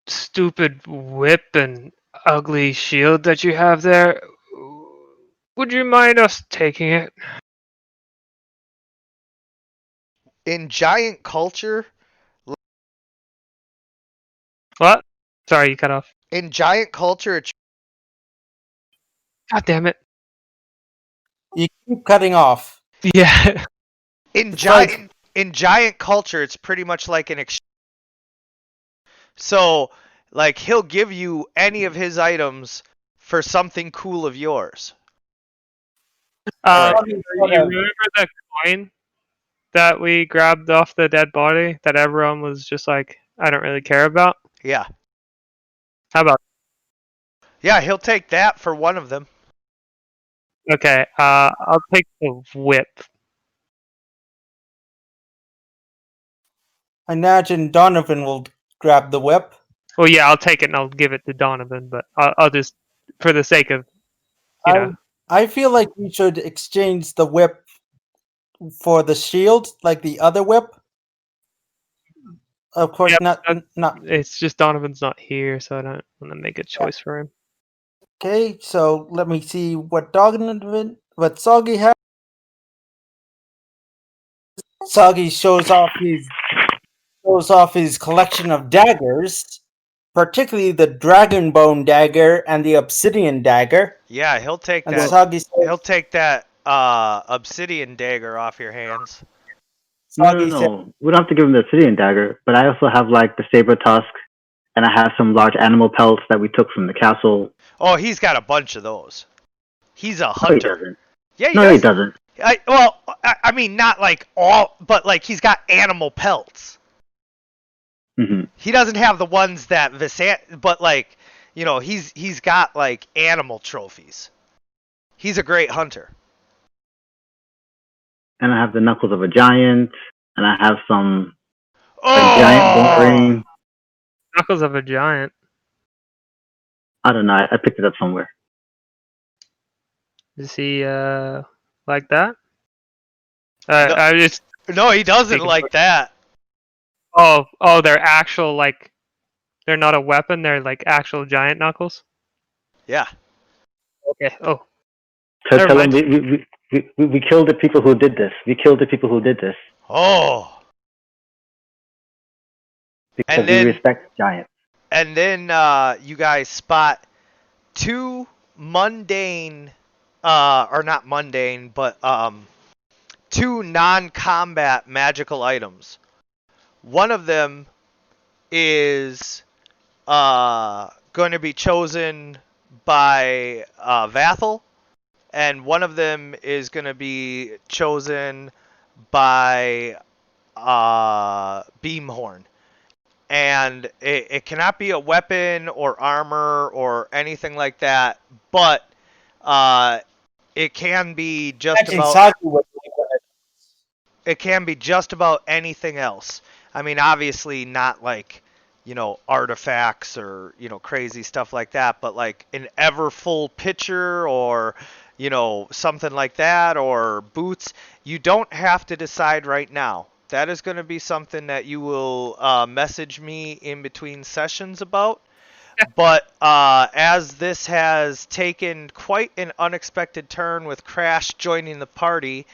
Speaker 4: stupid whip and ugly shield that you have there? Would you mind us taking it?
Speaker 1: In giant culture,
Speaker 4: What? Sorry, you cut off.
Speaker 1: in giant culture, it's
Speaker 4: God damn it.
Speaker 2: You keep cutting off.
Speaker 4: Yeah.
Speaker 1: in
Speaker 2: It's
Speaker 1: giant in giant culture, it's pretty much like an exchange. So, like, he'll give you any of his items for something cool of yours.
Speaker 2: Alright.
Speaker 4: You remember the coin that we grabbed off the dead body that everyone was just like, I don't really care about?
Speaker 1: Yeah.
Speaker 4: How about?
Speaker 1: Yeah, he'll take that for one of them.
Speaker 4: Okay, I'll take the whip.
Speaker 2: I imagine Donovan will grab the whip.
Speaker 4: Well, yeah, I'll take it and I'll give it to Donovan, but I'll just, for the sake of, you know.
Speaker 2: I feel like we should exchange the whip for the shield, like the other whip. Of course,
Speaker 4: Yep,
Speaker 2: not.
Speaker 4: It's just Donovan's not here, so I don't want to make a choice for him.
Speaker 2: Okay, so let me see what Soggy has. Soggy shows off his collection of daggers, particularly the dragon bone dagger and the obsidian dagger.
Speaker 1: Yeah, he'll take
Speaker 2: And
Speaker 1: that.
Speaker 2: Soggy says,
Speaker 1: He'll take that obsidian dagger off your hands.
Speaker 2: Soggy
Speaker 3: No. We don't have to give him the obsidian dagger, but I also have like the saber tusk, and I have some large animal pelts that we took from the castle.
Speaker 1: Oh, he's got a bunch of those. He's a
Speaker 3: No, he
Speaker 1: hunter.
Speaker 3: doesn't.
Speaker 1: Yeah, he
Speaker 3: No,
Speaker 1: does.
Speaker 3: he doesn't.
Speaker 1: I mean, not like all, but like he's got animal pelts.
Speaker 3: hmm
Speaker 1: He doesn't have the ones that Visant, but like, you know, he's got like animal trophies. He's a great hunter.
Speaker 3: And I have the knuckles of a giant, and I have some
Speaker 1: Oh,
Speaker 3: giant ring.
Speaker 4: Knuckles of a giant.
Speaker 3: I don't know. I picked it up somewhere.
Speaker 4: Is he like that?
Speaker 1: No.
Speaker 4: I just
Speaker 1: No, he doesn't like that.
Speaker 4: oh they're actual, like, they're not a weapon. They're like actual giant knuckles.
Speaker 1: Yeah.
Speaker 4: Okay. Oh,
Speaker 3: So
Speaker 4: Never
Speaker 3: tell him
Speaker 4: mind.
Speaker 3: we killed the people who did this. We killed the people who did this
Speaker 1: Oh.
Speaker 3: because
Speaker 1: And then-
Speaker 3: we respect giants.
Speaker 1: And then you guys spot two mundane, or not mundane, but two non-combat magical items. One of them is going to be chosen by Vathel, and one of them is going to be chosen by Beamhorn. And it cannot be a weapon or armor or anything like that, but it can be just
Speaker 2: Imagine
Speaker 1: about
Speaker 2: Soggy would like that.
Speaker 1: it can be just about anything else. I mean, obviously not like, you know, artifacts or, you know, crazy stuff like that, but like an ever full pitcher or, you know, something like that, or boots. You don't have to decide right now. that is going to be something that you will message me in between sessions about. But as this has taken quite an unexpected turn with Crash joining the party,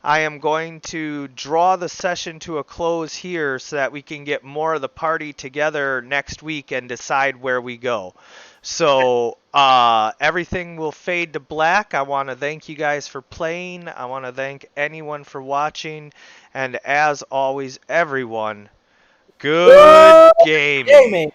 Speaker 1: I am going to draw the session to a close here so that we can get more of the party together next week and decide where we go. So everything will fade to black. I want to thank you guys for playing. I want to thank anyone for watching. And as always, everyone, good gaming.
Speaker 2: Gaming.